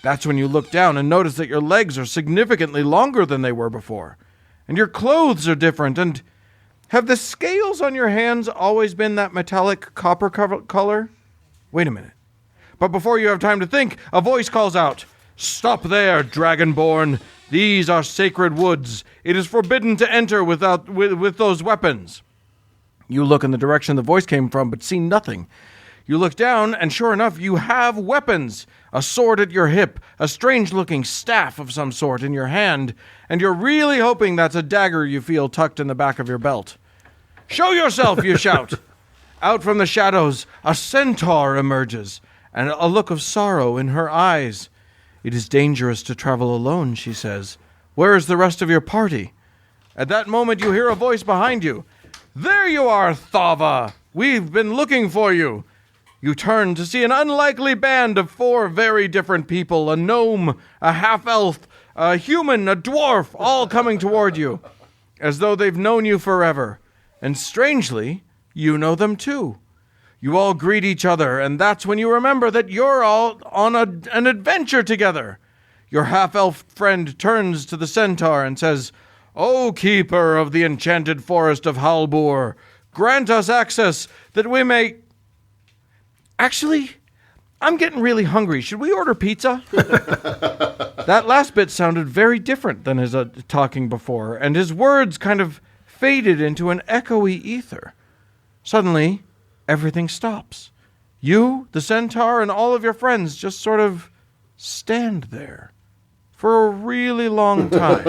That's when you look down and notice that your legs are significantly longer than they were before. And your clothes are different. And have the scales on your hands always been that metallic copper color? Wait a minute. But before you have time to think, a voice calls out, "Stop there, Dragonborn. These are sacred woods. It is forbidden to enter with those weapons." You look in the direction the voice came from, but see nothing. You look down, and sure enough, you have weapons. A sword at your hip, a strange-looking staff of some sort in your hand, and you're really hoping that's a dagger you feel tucked in the back of your belt. "Show yourself," you shout. Out from the shadows, a centaur emerges, and a look of sorrow in her eyes. "It is dangerous to travel alone," she says. "Where is the rest of your party?" At that moment, you hear a voice behind you. "There you are, Thava! We've been looking for you." You turn to see an unlikely band of 4 very different people, a gnome, a half-elf, a human, a dwarf, all coming toward you, as though they've known you forever. And strangely, you know them too. You all greet each other, and that's when you remember that you're all on an adventure together. Your half-elf friend turns to the centaur and says, "O keeper of the enchanted forest of Halbur, grant us access that we may..." Actually, I'm getting really hungry. Should we order pizza? That last bit sounded very different than his talking before, and his words kind of faded into an echoey ether. Suddenly, everything stops. You, the centaur, and all of your friends just sort of stand there for a really long time.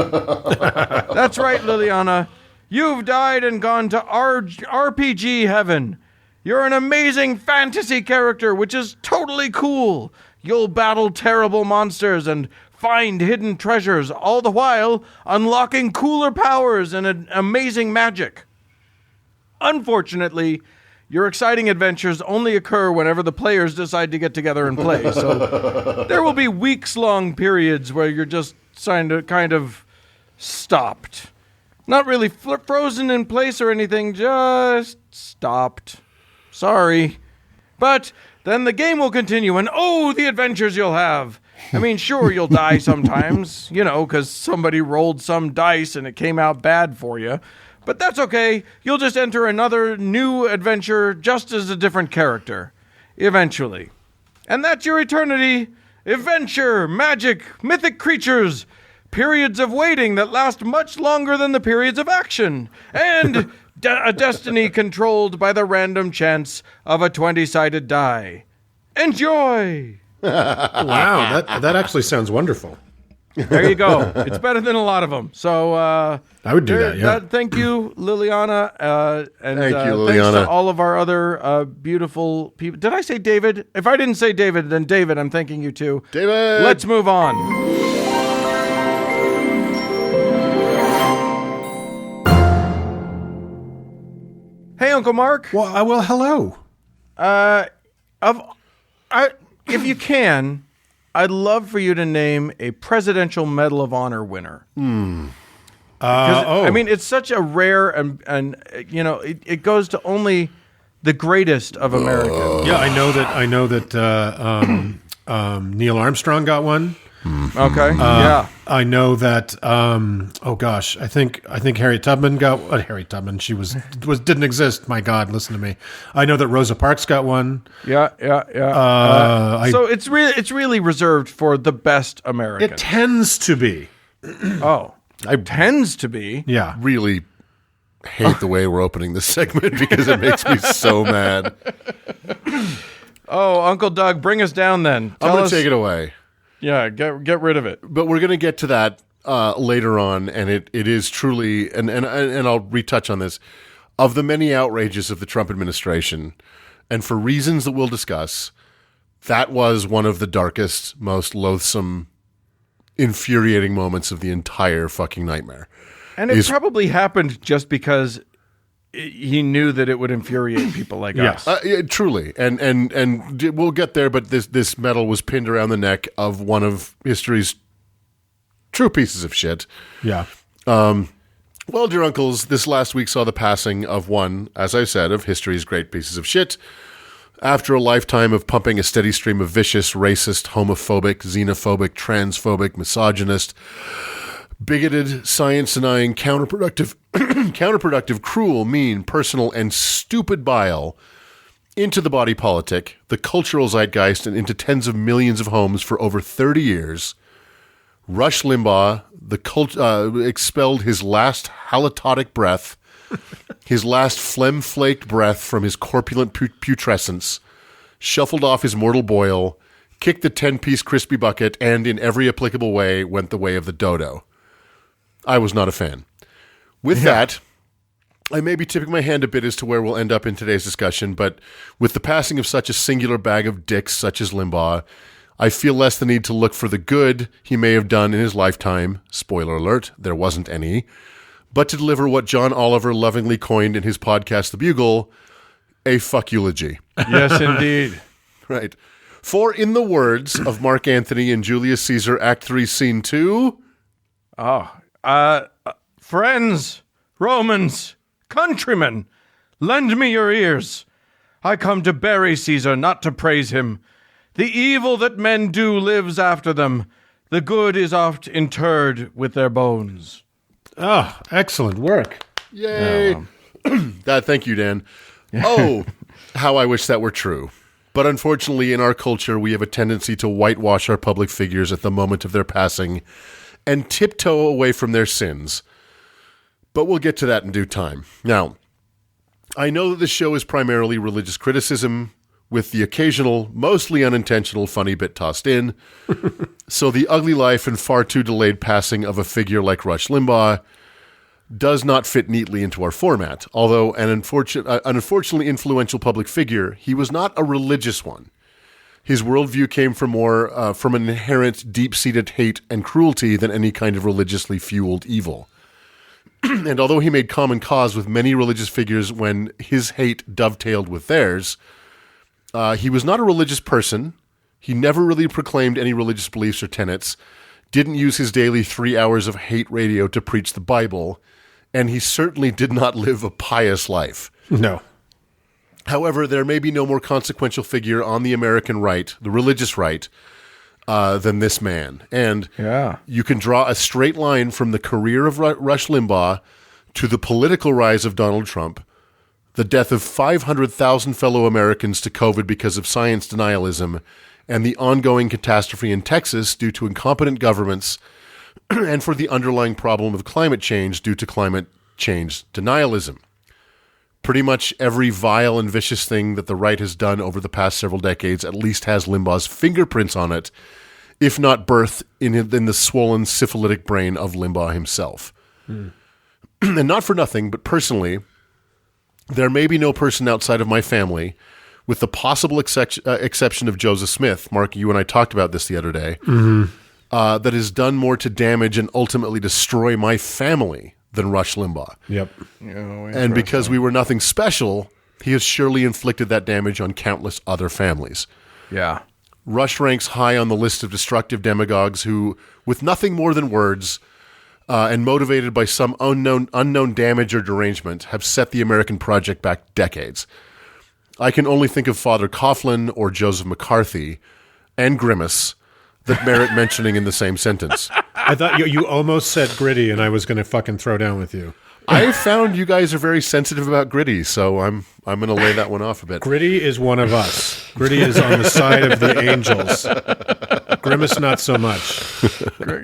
That's right, Liliana. You've died and gone to RPG heaven. You're an amazing fantasy character, which is totally cool. You'll battle terrible monsters and find hidden treasures, all the while unlocking cooler powers and an amazing magic. Unfortunately, your exciting adventures only occur whenever the players decide to get together and play, so there will be weeks-long periods where you're just kind of stopped. Not really frozen in place or anything, just stopped. Sorry. But then the game will continue, and oh, the adventures you'll have. I mean, sure, you'll die sometimes, because somebody rolled some dice and it came out bad for you. But that's okay. You'll just enter another new adventure just as a different character. Eventually. And that's your eternity. Adventure, magic, mythic creatures. Periods of waiting that last much longer than the periods of action. And a destiny controlled by the random chance of a 20-sided die. Enjoy! Wow, that actually sounds wonderful. There you go. It's better than a lot of them. So I would do that, yeah. Thank you, Liliana. And thank you, Liliana. Thanks to all of our other beautiful people. Did I say David? If I didn't say David, then David, I'm thanking you too. David! Let's move on. Uncle Mark. Well, hello. If you can, I'd love for you to name a Presidential Medal of Honor winner. I mean, it's such a rare and it goes to only the greatest of Americans. Yeah, I know that Neil Armstrong got one. Okay. Yeah. I know that. I think Harriet Tubman got. Harriet Tubman. She didn't exist. My God, listen to me. I know that Rosa Parks got one. Yeah. So it's really reserved for the best Americans. It tends to be. Tends to be. Yeah. Really hate the way we're opening this segment because it makes me so mad. Oh, Uncle Doug, bring us down then. I'm going to take it away. Yeah, get rid of it. But we're going to get to that later on, and it is truly, and I'll retouch on this, of the many outrages of the Trump administration, and for reasons that we'll discuss, that was one of the darkest, most loathsome, infuriating moments of the entire fucking nightmare. And it probably happened just because he knew that it would infuriate people like us. Truly. And we'll get there, but this medal was pinned around the neck of one of history's true pieces of shit. Yeah. Well, dear uncles, this last week saw the passing of one, as I said, of history's great pieces of shit. After a lifetime of pumping a steady stream of vicious, racist, homophobic, xenophobic, transphobic, misogynist, bigoted, science-denying, counterproductive, cruel, mean, personal, and stupid bile into the body politic, the cultural zeitgeist, and into tens of millions of homes for over 30 years, Rush Limbaugh expelled his last halitotic breath, his last phlegm-flaked breath from his corpulent putrescence, shuffled off his mortal boil, kicked the 10-piece crispy bucket, and in every applicable way went the way of the dodo. I was not a fan. With that, I may be tipping my hand a bit as to where we'll end up in today's discussion, but with the passing of such a singular bag of dicks such as Limbaugh, I feel less the need to look for the good he may have done in his lifetime, spoiler alert, there wasn't any, but to deliver what John Oliver lovingly coined in his podcast The Bugle, a fuck eulogy. Yes, indeed. Right. For in the words of Mark Antony in Julius Caesar, Act 3, Scene 2... friends, Romans, countrymen, lend me your ears. I come to bury Caesar, not to praise him. The evil that men do lives after them. The good is oft interred with their bones. Oh, excellent work. Yay. Thank you, Dan. Oh, how I wish that were true. But unfortunately, in our culture, we have a tendency to whitewash our public figures at the moment of their passing and tiptoe away from their sins. But we'll get to that in due time. Now, I know that this show is primarily religious criticism, with the occasional, mostly unintentional funny bit tossed in. So the ugly life and far too delayed passing of a figure like Rush Limbaugh does not fit neatly into our format. Although an unfortunately influential public figure, he was not a religious one. His worldview came from from an inherent, deep-seated hate and cruelty than any kind of religiously fueled evil. And although he made common cause with many religious figures when his hate dovetailed with theirs, he was not a religious person. He never really proclaimed any religious beliefs or tenets, didn't use his daily 3 hours of hate radio to preach the Bible, and he certainly did not live a pious life. No. However, there may be no more consequential figure on the American right, the religious right, than this man. And you can draw a straight line from the career of Rush Limbaugh to the political rise of Donald Trump, the death of 500,000 fellow Americans to COVID because of science denialism, and the ongoing catastrophe in Texas due to incompetent governments, and for the underlying problem of climate change due to climate change denialism. Pretty much every vile and vicious thing that the right has done over the past several decades at least has Limbaugh's fingerprints on it, if not birthed in the swollen syphilitic brain of Limbaugh himself. And not for nothing, but personally, there may be no person outside of my family, with the possible exception of Joseph Smith, Mark, you and I talked about this the other day, that has done more to damage and ultimately destroy my family than Rush Limbaugh. Yep. And because we were nothing special, he has surely inflicted that damage on countless other families. Yeah. Rush ranks high on the list of destructive demagogues who, with nothing more than words, and motivated by some unknown damage or derangement, have set the American project back decades. I can only think of Father Coughlin or Joseph McCarthy and Grimace that merit mentioning in the same sentence. I thought you almost said Gritty, and I was going to fucking throw down with you. I found you guys are very sensitive about Gritty, so I'm going to lay that one off a bit. Gritty is one of us. Gritty is on the side of the angels. Grimace, not so much.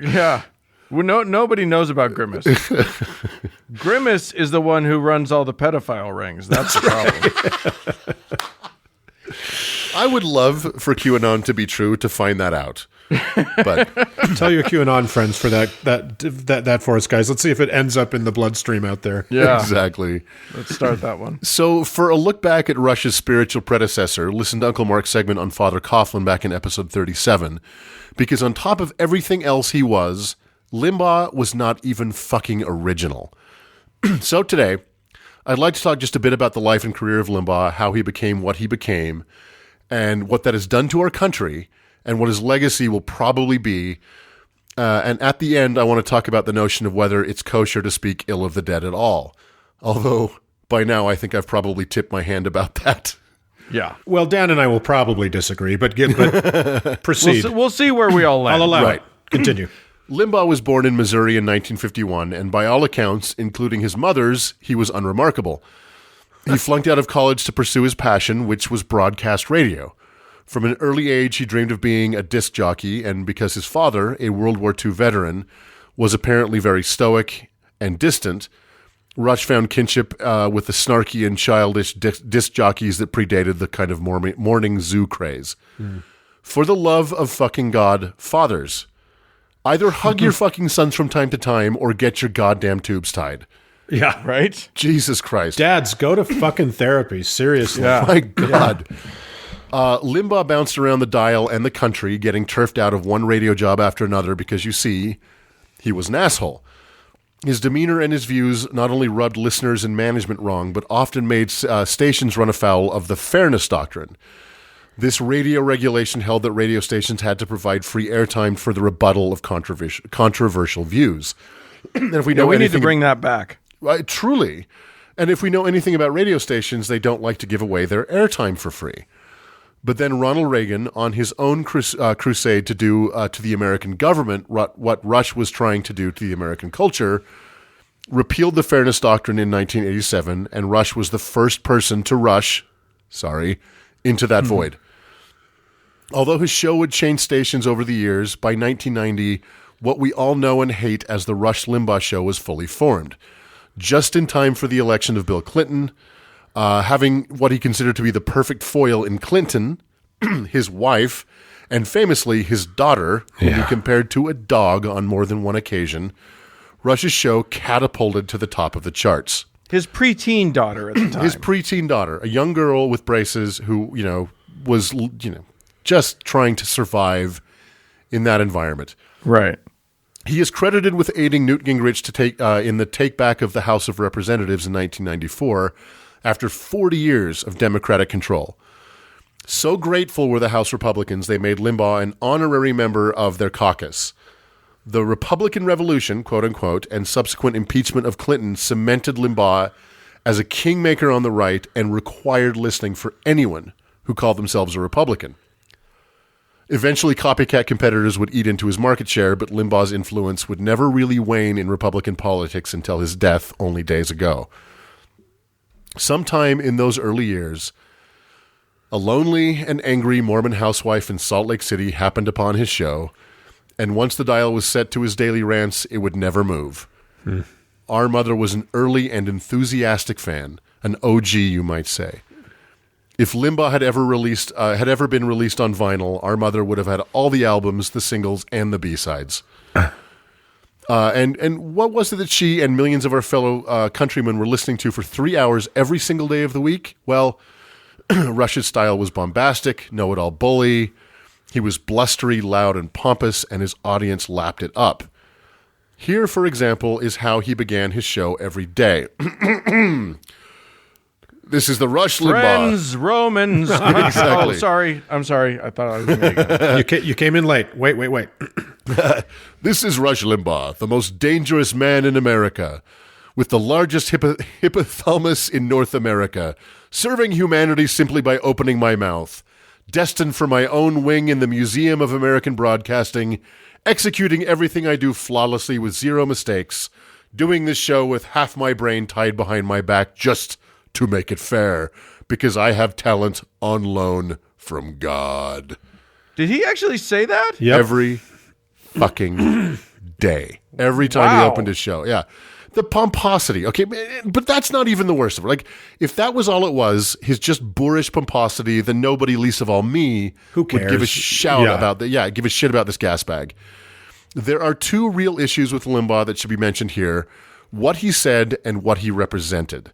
Yeah. Well, nobody knows about Grimace. Grimace is the one who runs all the pedophile rings. That's the problem. I would love for QAnon to be true to find that out. But tell your QAnon friends for that for us, guys. Let's see if it ends up in the bloodstream out there. Yeah, exactly. Let's start that one. So, for a look back at Rush's spiritual predecessor, listen to Uncle Mark's segment on Father Coughlin back in episode 37, because on top of everything else he was, Limbaugh was not even fucking original. So today, I'd like to talk just a bit about the life and career of Limbaugh, how he became what he became, and what that has done to our country, and what his legacy will probably be. And at the end, I want to talk about the notion of whether it's kosher to speak ill of the dead at all. Although, by now, I think I've probably tipped my hand about that. Yeah. Well, Dan and I will probably disagree, but proceed. We'll see where we all land. I'll allow Right. it. Continue. Limbaugh was born in Missouri in 1951, and by all accounts, including his mother's, he was unremarkable. He flunked out of college to pursue his passion, which was broadcast radio. From an early age, he dreamed of being a disc jockey, and because his father, a World War II veteran, was apparently very stoic and distant, Rush found kinship with the snarky and childish disc jockeys that predated the kind of morning zoo craze. For the love of fucking God, fathers, either hug your fucking sons from time to time or get your goddamn tubes tied. Yeah. Right? Jesus Christ. Dads, go to fucking therapy. Seriously. Yeah. My God. Limbaugh bounced around the dial and the country, getting turfed out of one radio job after another because, you see, he was an asshole. His demeanor and his views not only rubbed listeners and management wrong, but often made stations run afoul of the fairness doctrine. This radio regulation held that radio stations had to provide free airtime for the rebuttal of controversial views. And if we know we need to bring that back. Truly. And if we know anything about radio stations, they don't like to give away their airtime for free. But then Ronald Reagan, on his own crusade to do to the American government what Rush was trying to do to the American culture, repealed the fairness doctrine in 1987, and Rush was the first person to rush into that void. Although his show would change stations over the years, by 1990, what we all know and hate as the Rush Limbaugh Show was fully formed. Just in time for the election of Bill Clinton, having what he considered to be the perfect foil in Clinton, his wife, and famously his daughter, whom he compared to a dog on more than one occasion, Rush's show catapulted to the top of the charts. His preteen daughter at the time. His preteen daughter, a young girl with braces who, was, just trying to survive in that environment. Right. He is credited with aiding Newt Gingrich to take in the take-back of the House of Representatives in 1994 after 40 years of Democratic control. So grateful were the House Republicans, they made Limbaugh an honorary member of their caucus. The Republican Revolution, quote-unquote, and subsequent impeachment of Clinton cemented Limbaugh as a kingmaker on the right and required listening for anyone who called themselves a Republican. Eventually, copycat competitors would eat into his market share, but Limbaugh's influence would never really wane in Republican politics until his death only days ago. Sometime in those early years, a lonely and angry Mormon housewife in Salt Lake City happened upon his show, and once the dial was set to his daily rants, it would never move. Our mother was an early and enthusiastic fan, an OG, you might say. If Limbaugh had ever been released on vinyl, our mother would have had all the albums, the singles, and the B-sides. And what was it that she and millions of our fellow countrymen were listening to for 3 hours every single day of the week? Well, Rush's style was bombastic, know-it-all bully. He was blustery, loud, and pompous, and his audience lapped it up. Here, for example, is how he began his show every day. This is the Rush Limbaugh. Friends, Romans. Exactly. Oh, sorry. I'm sorry. I thought I was going to You came in late. Wait. This is Rush Limbaugh, the most dangerous man in America, with the largest hypothalamus in North America, serving humanity simply by opening my mouth, destined for my own wing in the Museum of American Broadcasting, executing everything I do flawlessly with zero mistakes, doing this show with half my brain tied behind my back just to make it fair, because I have talent on loan from God. Did he actually say that? Yep. Every fucking day. Every time he opened his show. Yeah. The pomposity. Okay, but that's not even the worst of it. Like, if that was all it was, his just boorish pomposity, then nobody, least of all me, Who would give a cares? shout Yeah. about that. Yeah, give a shit about this gas bag. There are two real issues with Limbaugh that should be mentioned here: what he said and what he represented.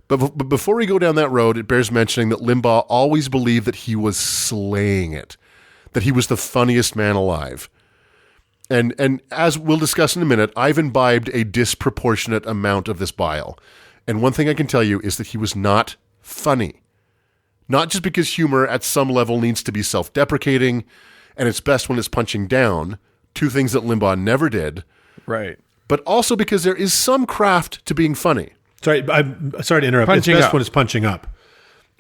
But before we go down that road, it bears mentioning that Limbaugh always believed that he was slaying it, that he was the funniest man alive. And as we'll discuss in a minute, I've imbibed a disproportionate amount of this bile. And one thing I can tell you is that he was not funny. Not just because humor at some level needs to be self-deprecating, and it's best when it's punching down, two things that Limbaugh never did, Right. but also because there is some craft to being funny. Sorry, I'm sorry to interrupt. Punching it's best up. when it's punching up.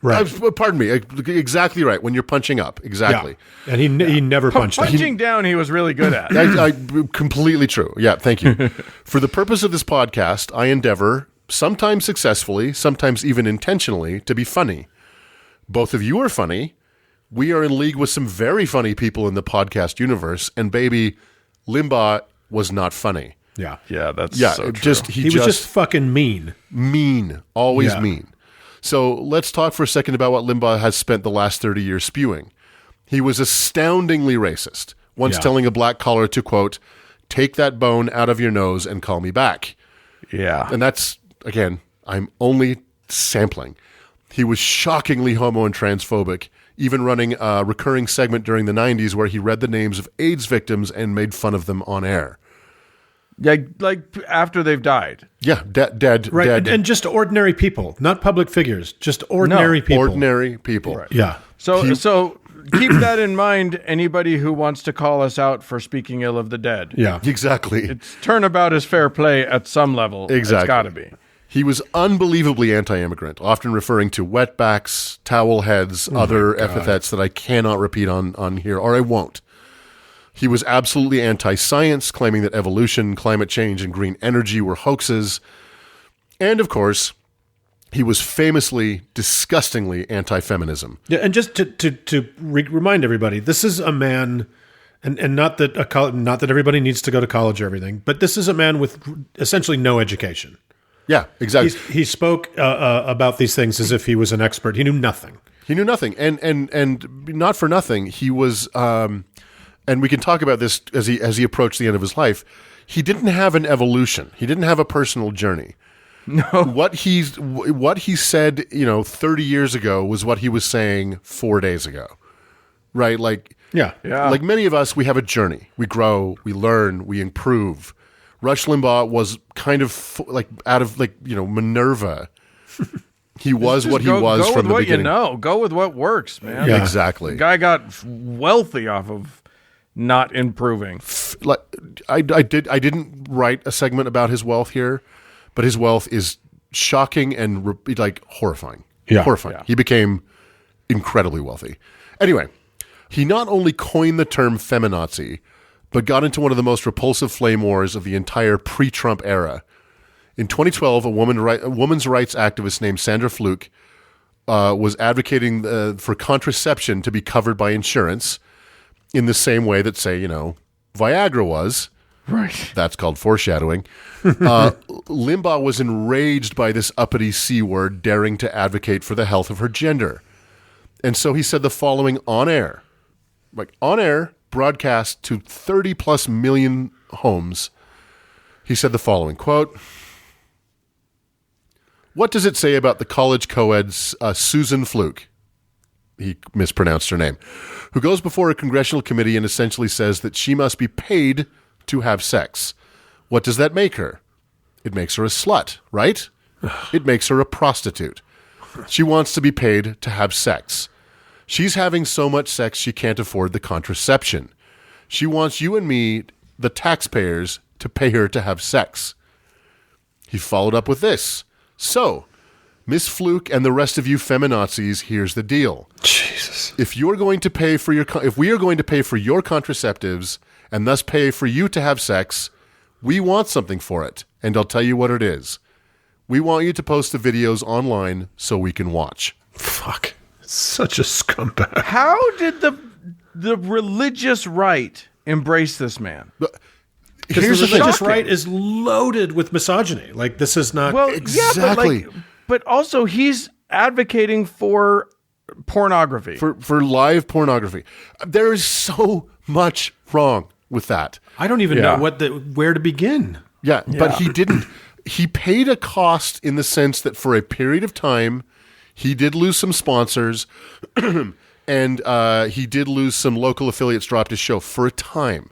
Right. Pardon me. Exactly right. When you're punching up. Exactly. Yeah. And he never punched up. Punching down, he was really good at. I completely true. Yeah, thank you. For the purpose of this podcast, I endeavor, sometimes successfully, sometimes even intentionally, to be funny. Both of you are funny. We are in league with some very funny people in the podcast universe, and baby, Limbaugh was not funny. Yeah. Yeah, that's Yeah, so true. He was just fucking mean. mean, always Yeah. mean. So let's talk for a second about what Limbaugh has spent the last 30 years spewing. He was astoundingly racist, once Yeah. telling a black caller to, quote, "take that bone out of your nose and call me back." Yeah. And that's, again, I'm only sampling. He was shockingly homo and transphobic, even running a recurring segment during the 90s where he read the names of AIDS victims and made fun of them on air. Yeah, like after they've died. Yeah, dead. Right. And just ordinary people, not public figures, just ordinary people. Ordinary people. Yeah. So keep that in mind, anybody who wants to call us out for speaking ill of the dead. Yeah. Exactly. It's turnabout is fair play at some level. Exactly. It's got to be. He was unbelievably anti-immigrant, often referring to wetbacks, towel heads, other epithets that I cannot repeat on here, or I won't. He was absolutely anti-science, claiming that evolution, climate change, and green energy were hoaxes. And, of course, he was famously, disgustingly anti-feminism. Yeah, and just to remind everybody, this is a man, and not that not that everybody needs to go to college or everything, but this is a man with essentially no education. Yeah, exactly. He spoke about these things as if he was an expert. He knew nothing. He knew nothing, and not for nothing. He was, and we can talk about this as he approached the end of his life. He didn't have an evolution. He didn't have a personal journey. No, what he said, 30 years ago was what he was saying 4 days ago, right? Like, Yeah. like many of us, we have a journey. We grow, we learn, we improve. Rush Limbaugh was kind of out of Minerva. He was what he was from the beginning. Go with what works, man. Yeah. Exactly. The guy got wealthy off of not improving. Like I didn't write a segment about his wealth here, but his wealth is shocking and horrifying. Yeah. Horrifying. Yeah. He became incredibly wealthy. Anyway, he not only coined the term feminazi, but got into one of the most repulsive flame wars of the entire pre-Trump era. In 2012, a woman's rights activist named Sandra Fluke was advocating for contraception to be covered by insurance in the same way that, say, Viagra was. Right. That's called foreshadowing. Limbaugh was enraged by this uppity C word daring to advocate for the health of her gender. And so he said the following on air, broadcast to 30 plus million homes. He said the following, quote, "What does it say about the college co-ed's Susan Fluke?" He mispronounced her name, who goes before a congressional committee and essentially says that she must be paid to have sex. What does that make her? It makes her a slut, right? It makes her a prostitute. She wants to be paid to have sex. She's having so much sex she can't afford the contraception. She wants you and me, the taxpayers, to pay her to have sex. He followed up with this. So, Miss Fluke and the rest of you feminazis, here's the deal. Jesus. If we are going to pay for your contraceptives and thus pay for you to have sex, we want something for it, and I'll tell you what it is. We want you to post the videos online so we can watch. Fuck. Such a scumbag. How did the religious right embrace this man? Because the thing. religious right is loaded with misogyny. Like, this is not... Well, Exactly. yeah, but also he's advocating for pornography. For live pornography. There is so much wrong with that. I don't even know where to begin. Yeah, but he didn't. He paid a cost in the sense that for a period of time, he did lose some sponsors, and he did lose some local affiliates dropped his show for a time.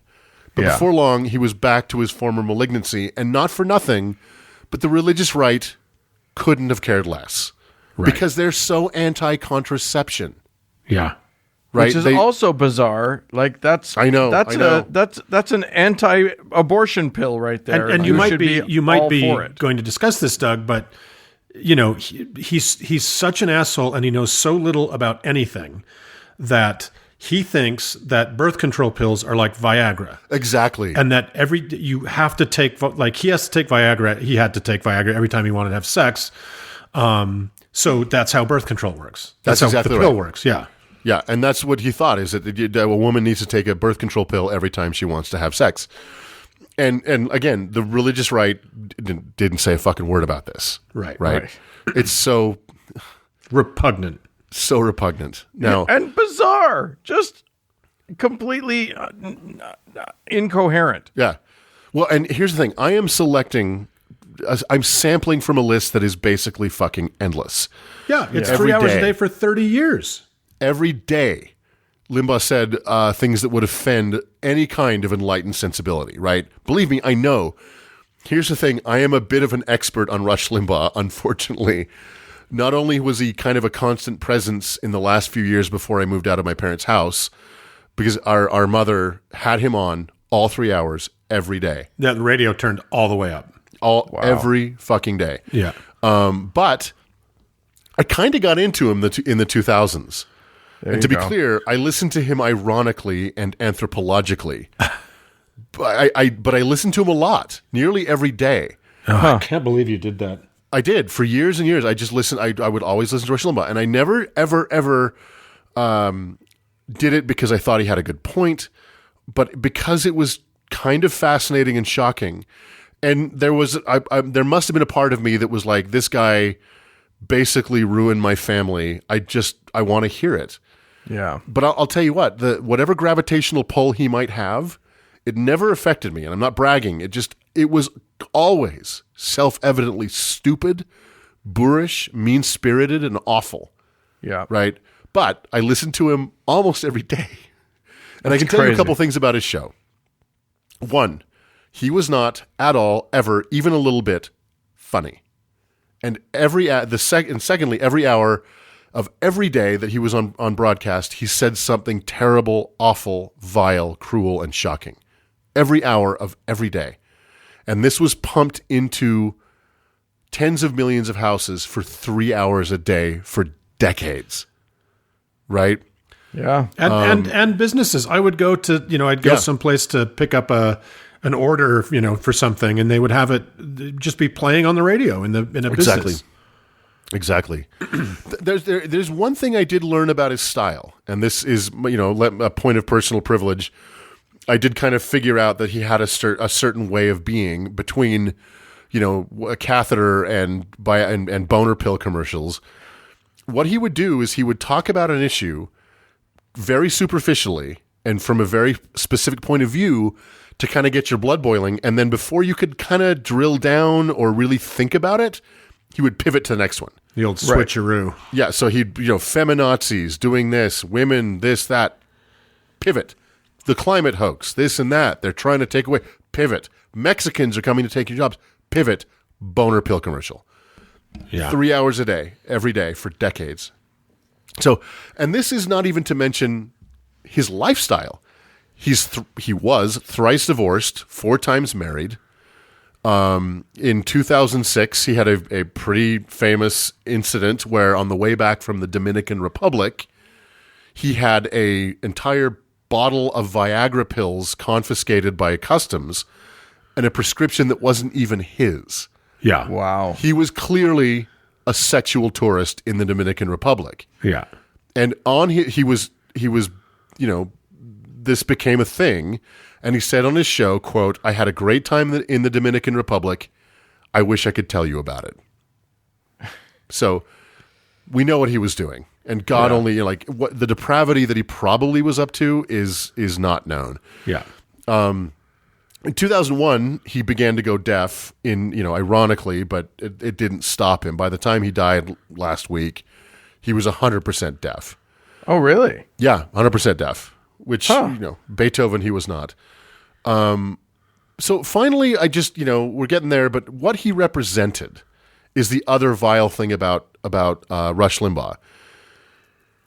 But before long, he was back to his former malignancy, and not for nothing, but the religious right couldn't have cared less. Right. Because they're so anti-contraception. Yeah. Right? Which is also bizarre. Like that's that's an anti-abortion pill right there. And you might be going to discuss this, Doug, but you know, he's such an asshole and he knows so little about anything that he thinks that birth control pills are like Viagra. Exactly. And that you have to take, like he has to take Viagra. He had to take Viagra every time he wanted to have sex. So that's how birth control works. That's how exactly the pill works. Yeah. Yeah, and that's what he thought, is that a woman needs to take a birth control pill every time she wants to have sex. And again, the religious right didn't say a fucking word about this. Right. It's so repugnant. So repugnant. Now, and bizarre. Just completely incoherent. Yeah. Well, and here's the thing. I'm sampling from a list that is basically fucking endless. Yeah, it's 3 hours a day for 30 years. Every day, Limbaugh said things that would offend any kind of enlightened sensibility, right? Believe me, I know. Here's the thing. I am a bit of an expert on Rush Limbaugh, unfortunately. Not only was he kind of a constant presence in the last few years before I moved out of my parents' house, because our mother had him on all 3 hours every day. Yeah, the radio turned all the way up. Every fucking day. Yeah. But I kind of got into him in the 2000s. And to be clear, I listened to him ironically and anthropologically. but I listened to him a lot, nearly every day. I can't believe you did that. I did for years and years. I just listened. I would always listen to Rush Limbaugh, and I never, ever did it because I thought he had a good point, but because it was kind of fascinating and shocking. And there must have been a part of me that was like, this guy basically ruined my family. I want to hear it. Yeah. But I'll tell you what, whatever gravitational pull he might have, it never affected me. And I'm not bragging. It was always self-evidently stupid, boorish, mean-spirited, and awful. Yeah. Right? But I listened to him almost every day. And I can tell you a couple things about his show. One, he was not at all, ever, even a little bit, funny. And secondly, every hour of every day that he was on broadcast, he said something terrible, awful, vile, cruel, and shocking. Every hour of every day. And this was pumped into tens of millions of houses for 3 hours a day for decades. Right? Yeah. And businesses. I would go to, I'd go someplace to pick up an order, for something, and they would have it just be playing on the radio in a business. Exactly. There's one thing I did learn about his style, and this is, a point of personal privilege. I did kind of figure out that he had a certain way of being between, a catheter and boner pill commercials. What he would do is he would talk about an issue very superficially and from a very specific point of view to kind of get your blood boiling. And then before you could kind of drill down or really think about it, he would pivot to the next one. The old switcheroo. Right. Yeah. So he'd, feminazis doing this, women, this, that, pivot. The climate hoax, this and that. They're trying to take away, Pivot. Mexicans are coming to take your jobs. Pivot. Boner pill commercial. Yeah. 3 hours a day, every day for decades. So, and this is not even to mention his lifestyle. He was thrice divorced, 4 times married. In 2006, he had a pretty famous incident where on the way back from the Dominican Republic, he had a entire bottle of Viagra pills confiscated by customs and a prescription that wasn't even his. Yeah. Wow. He was clearly a sexual tourist in the Dominican Republic. Yeah. And he was, this became a thing. And he said on his show, quote, "I had a great time in the Dominican Republic. I wish I could tell you about it." So we know what he was doing. And God only, what the depravity that he probably was up to is not known. Yeah. In 2001, he began to go deaf ironically, but it didn't stop him. By the time he died last week, he was 100% deaf. Oh, really? Yeah, 100% deaf, which, Beethoven, he was not. So finally, we're getting there, but what he represented is the other vile thing about Rush Limbaugh.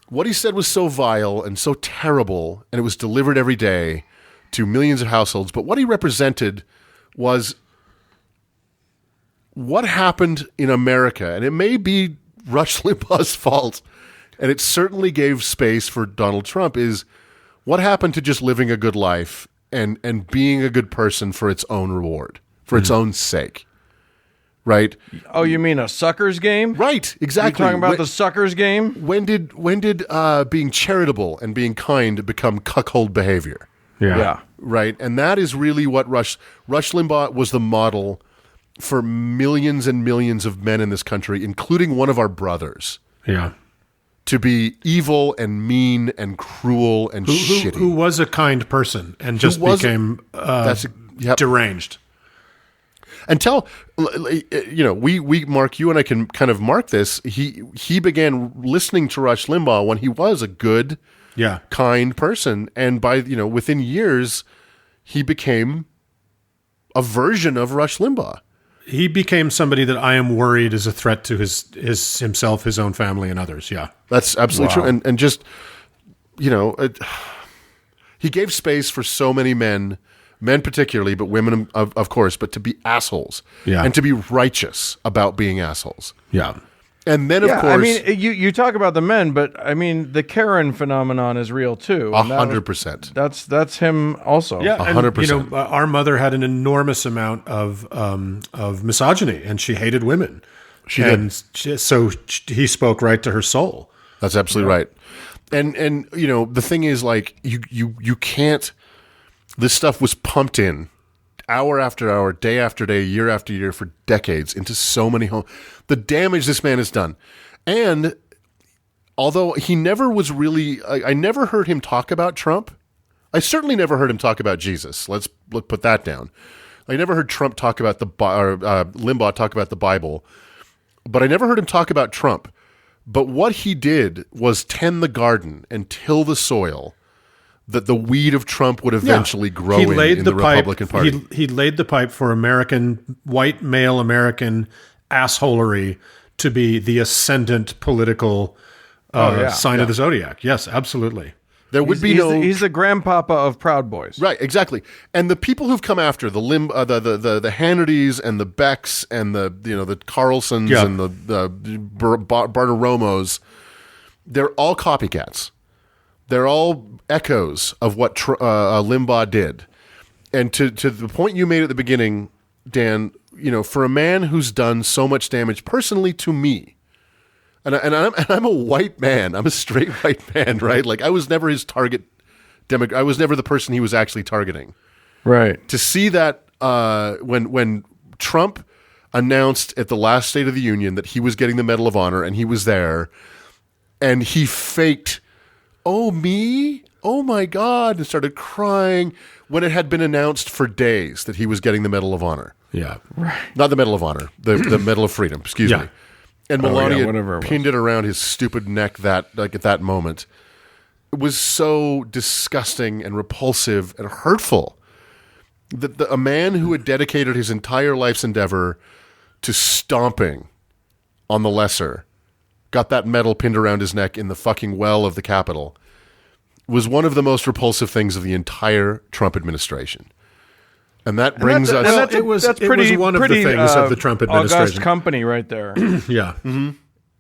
What he said was so vile and so terrible, and it was delivered every day to millions of households, but what he represented was what happened in America, and it may be Rush Limbaugh's fault, and it certainly gave space for Donald Trump, is what happened to just living a good life and being a good person for its own reward, for its own sake, right? Oh, you mean a suckers game? Right, exactly. You're talking about the suckers game? When did being charitable and being kind become cuckold behavior? Yeah. Right, and that is really what Rush Limbaugh was the model for millions and millions of men in this country, including one of our brothers. Yeah. To be evil and mean and cruel and shitty. Who was a kind person and just became deranged. And we Mark, you and I can kind of mark this. He began listening to Rush Limbaugh when he was a good, kind person, and by within years, he became a version of Rush Limbaugh. He became somebody that I am worried is a threat to himself, his own family, and others. Yeah, that's absolutely true. And just he gave space for so many men particularly, but women of course, but to be assholes, and to be righteous about being assholes. Yeah. And then, of course, I mean, you talk about the men, but I mean, the Karen phenomenon is real too. 100%. That's him also. Yeah, 100%. Our mother had an enormous amount of misogyny, and she hated women. So he spoke right to her soul. That's absolutely right. And the thing is, you can't. This stuff was pumped in hour after hour, day after day, year after year for decades into so many homes. The damage this man has done. And although he never was really, I never heard him talk about Trump. I certainly never heard him talk about Jesus. Let's put that down. I never heard Trump talk about Limbaugh talk about the Bible, but I never heard him talk about Trump. But what he did was tend the garden and till the soil that the weed of Trump would eventually grow in the Republican Party. He laid the pipe for white male American assholery to be the ascendant political sign of the zodiac. Yes, absolutely. There would be he's the grandpapa of Proud Boys. Right, exactly. And the people who've come after the Hannitys and the Becks and the Carlsons and the Bartiromos, they're all copycats. They're all echoes of what Limbaugh did. And to the point you made at the beginning, Dan, for a man who's done so much damage personally to me, and I'm a white man, I'm a straight white man, right? Like I was never his target I was never the person he was actually targeting. Right. To see that when Trump announced at the last State of the Union that he was getting the Medal of Honor and he was there, and he faked, "Oh, me? Oh, my God," and started crying when it had been announced for days that he was getting the Medal of Honor. Yeah. Right. Not the Medal of Honor, the Medal of Freedom, excuse me. And Melania pinned it around his stupid neck at that moment. It was so disgusting and repulsive and hurtful. A man who had dedicated his entire life's endeavor to stomping on the lesser, got that medal pinned around his neck in the fucking well of the Capitol, was one of the most repulsive things of the entire Trump administration. And that brings us... It was one of the things of the Trump administration. August company right there. Yeah. Mm-hmm.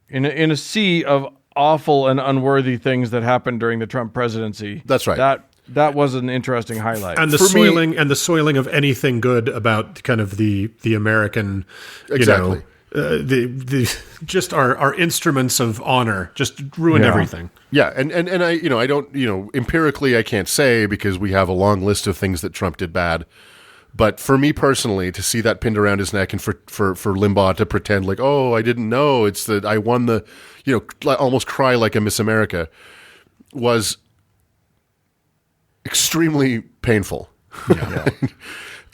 In a sea of awful and unworthy things that happened during the Trump presidency. That's right. That was an interesting highlight. And the soiling of anything good about kind of the American, exactly. The just our instruments of honor just ruined everything. Yeah, and I don't, empirically I can't say because we have a long list of things that Trump did bad. But for me personally, to see that pinned around his neck and for Limbaugh to pretend like, oh, I didn't know, it's that I won the, almost cry like a Miss America, was extremely painful. Yeah.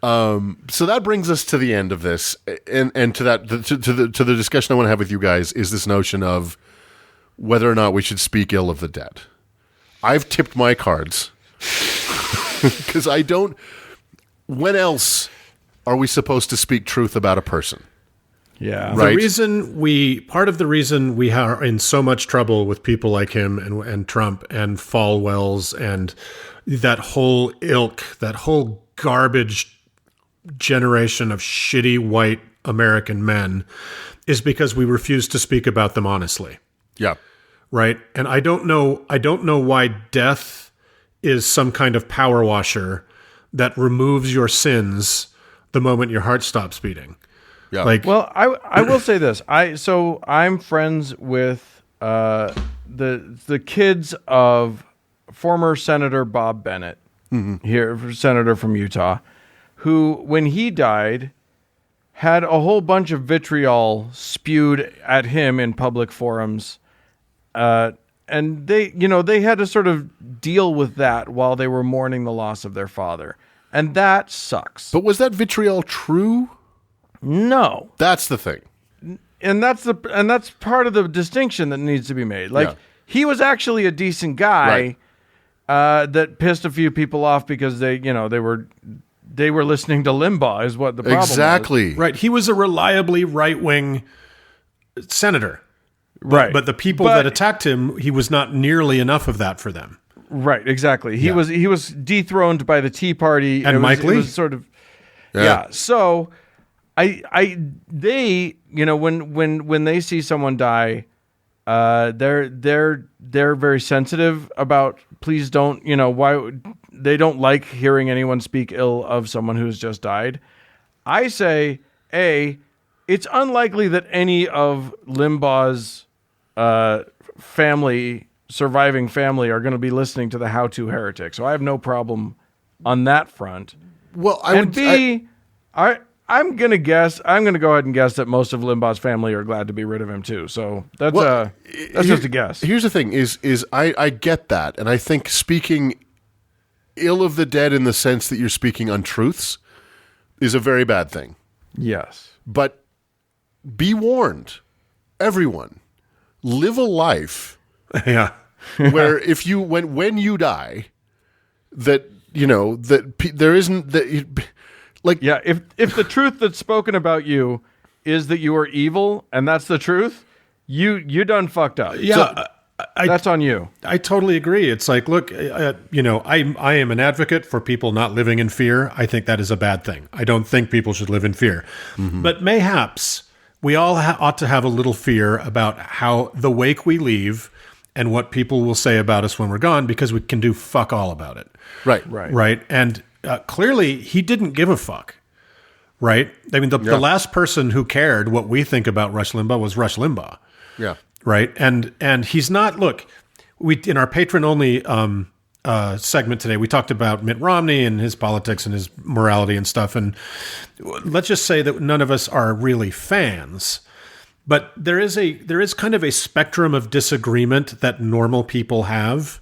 So that brings us to the end of this, and to the discussion I want to have with you guys is this notion of whether or not we should speak ill of the dead. I've tipped my cards because I don't. When else are we supposed to speak truth about a person? Yeah. Right. Part of the reason we are in so much trouble with people like him and Trump and Falwells and that whole ilk, that whole garbage generation of shitty white American men is because we refuse to speak about them honestly. Yeah. Right. And I don't know why death is some kind of power washer that removes your sins the moment your heart stops beating. Yeah. Well, I will say this. I'm friends with the kids of former Senator Bob Bennett, here, senator from Utah, who, when he died, had a whole bunch of vitriol spewed at him in public forums, and they had to sort of deal with that while they were mourning the loss of their father, and that sucks. But was that vitriol true? No, that's the thing, and that's part of the distinction that needs to be made. Like, he was actually a decent guy, that pissed a few people off because they were listening to Limbaugh is what the problem was. Right. He was a reliably right-wing senator. Right. But the people that attacked him, he was not nearly enough of that for them. Right, exactly. He was dethroned by the Tea Party. And Mike Lee. It was sort of So they when they see someone die, they're very sensitive about, please don't, why they don't like hearing anyone speak ill of someone who's just died. I say, it's unlikely that any of Limbaugh's surviving family are going to be listening to the How To Heretic. So I have no problem on that front. Well, I'm going to go ahead and guess that most of Limbaugh's family are glad to be rid of him too. So that's just a guess. Here's the thing is I get that. And I think speaking ill of the dead in the sense that you're speaking untruths is a very bad thing. Yes. But be warned, everyone, live a life where if you when you die, that there isn't that if the truth that's spoken about you is that you are evil and that's the truth, you done fucked up. Yeah. So, that's on you. I totally agree. It's like, look, I am an advocate for people not living in fear. I think that is a bad thing. I don't think people should live in fear. Mm-hmm. But mayhaps we all ought to have a little fear about how the wake we leave and what people will say about us when we're gone, because we can do fuck all about it. Right. And clearly he didn't give a fuck. Right. I mean, the last person who cared what we think about Rush Limbaugh was Rush Limbaugh. Yeah. Right. And he's not, look, in our patron only segment today, we talked about Mitt Romney and his politics and his morality and stuff. And let's just say that none of us are really fans, but there is kind of a spectrum of disagreement that normal people have.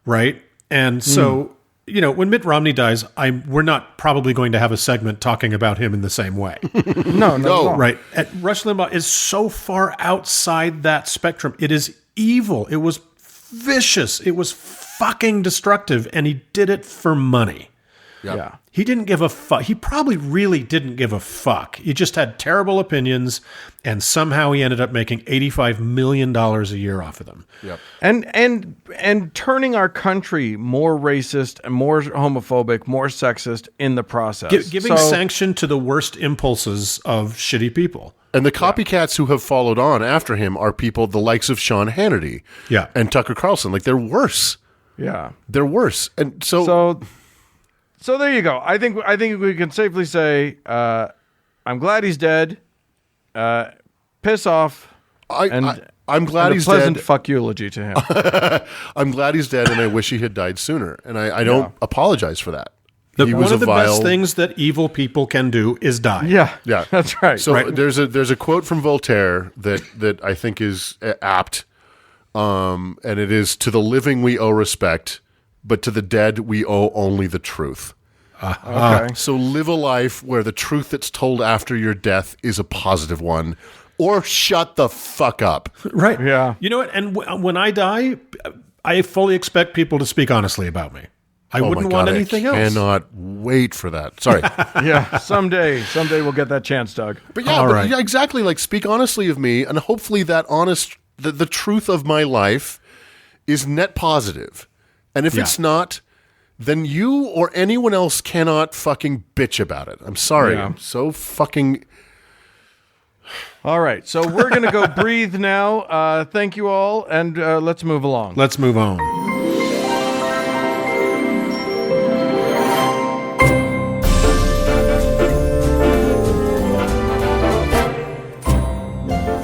Right. And so, when Mitt Romney dies, we're not probably going to have a segment talking about him in the same way. No. Right. Rush Limbaugh is so far outside that spectrum. It is evil. It was vicious. It was fucking destructive. And he did it for money. Yeah. He didn't give a fuck. He probably really didn't give a fuck. He just had terrible opinions, and somehow he ended up making $85 million a year off of them. Yep. And turning our country more racist and more homophobic, more sexist in the process. Giving sanction to the worst impulses of shitty people. And the copycats who have followed on after him are people the likes of Sean Hannity and Tucker Carlson. Like, they're worse. Yeah. They're worse. And So there you go. I think we can safely say I'm glad he's dead. Piss off. I'm glad he's pleasant dead. Fuck eulogy to him. I'm glad he's dead, and I wish he had died sooner. And I don't apologize for that. One of the best things that evil people can do is die. Yeah, that's right. So there's a quote from Voltaire that I think is apt, and it is, "To the living we owe respect, but to the dead we owe only the truth." Okay. So live a life where the truth that's told after your death is a positive one, or shut the fuck up. Right. Yeah. You know what? And when I die, I fully expect people to speak honestly about me. I wouldn't want anything else. I cannot wait for that. Sorry. Yeah, someday we'll get that chance, Doug. But yeah, exactly. Like, speak honestly of me, and hopefully that the truth of my life is net positive. And if it's not, then you or anyone else cannot fucking bitch about it. I'm sorry. Yeah. I'm so fucking... All right, so we're going to go breathe now. Thank you all, and let's move along. Let's move on.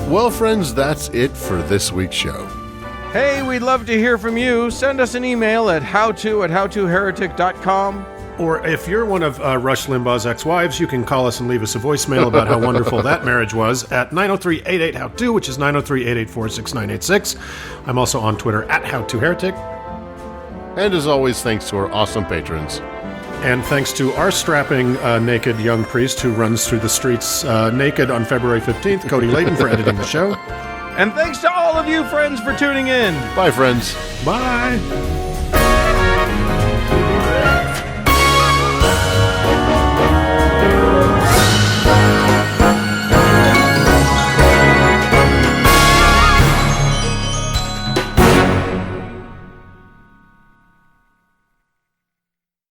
Well, friends, that's it for this week's show. Hey, we'd love to hear from you. Send us an email at howto@howtoheretic.com. Or if you're one of Rush Limbaugh's ex-wives, you can call us and leave us a voicemail about how wonderful that marriage was at 903-88-HOW-TO, which is 903-884-6986. I'm also on Twitter at HowToHeretic. And as always, thanks to our awesome patrons. And thanks to our strapping naked young priest who runs through the streets naked on February 15th, Cody Layden, for editing the show. And thanks to all of you friends for tuning in. Bye, friends. Bye.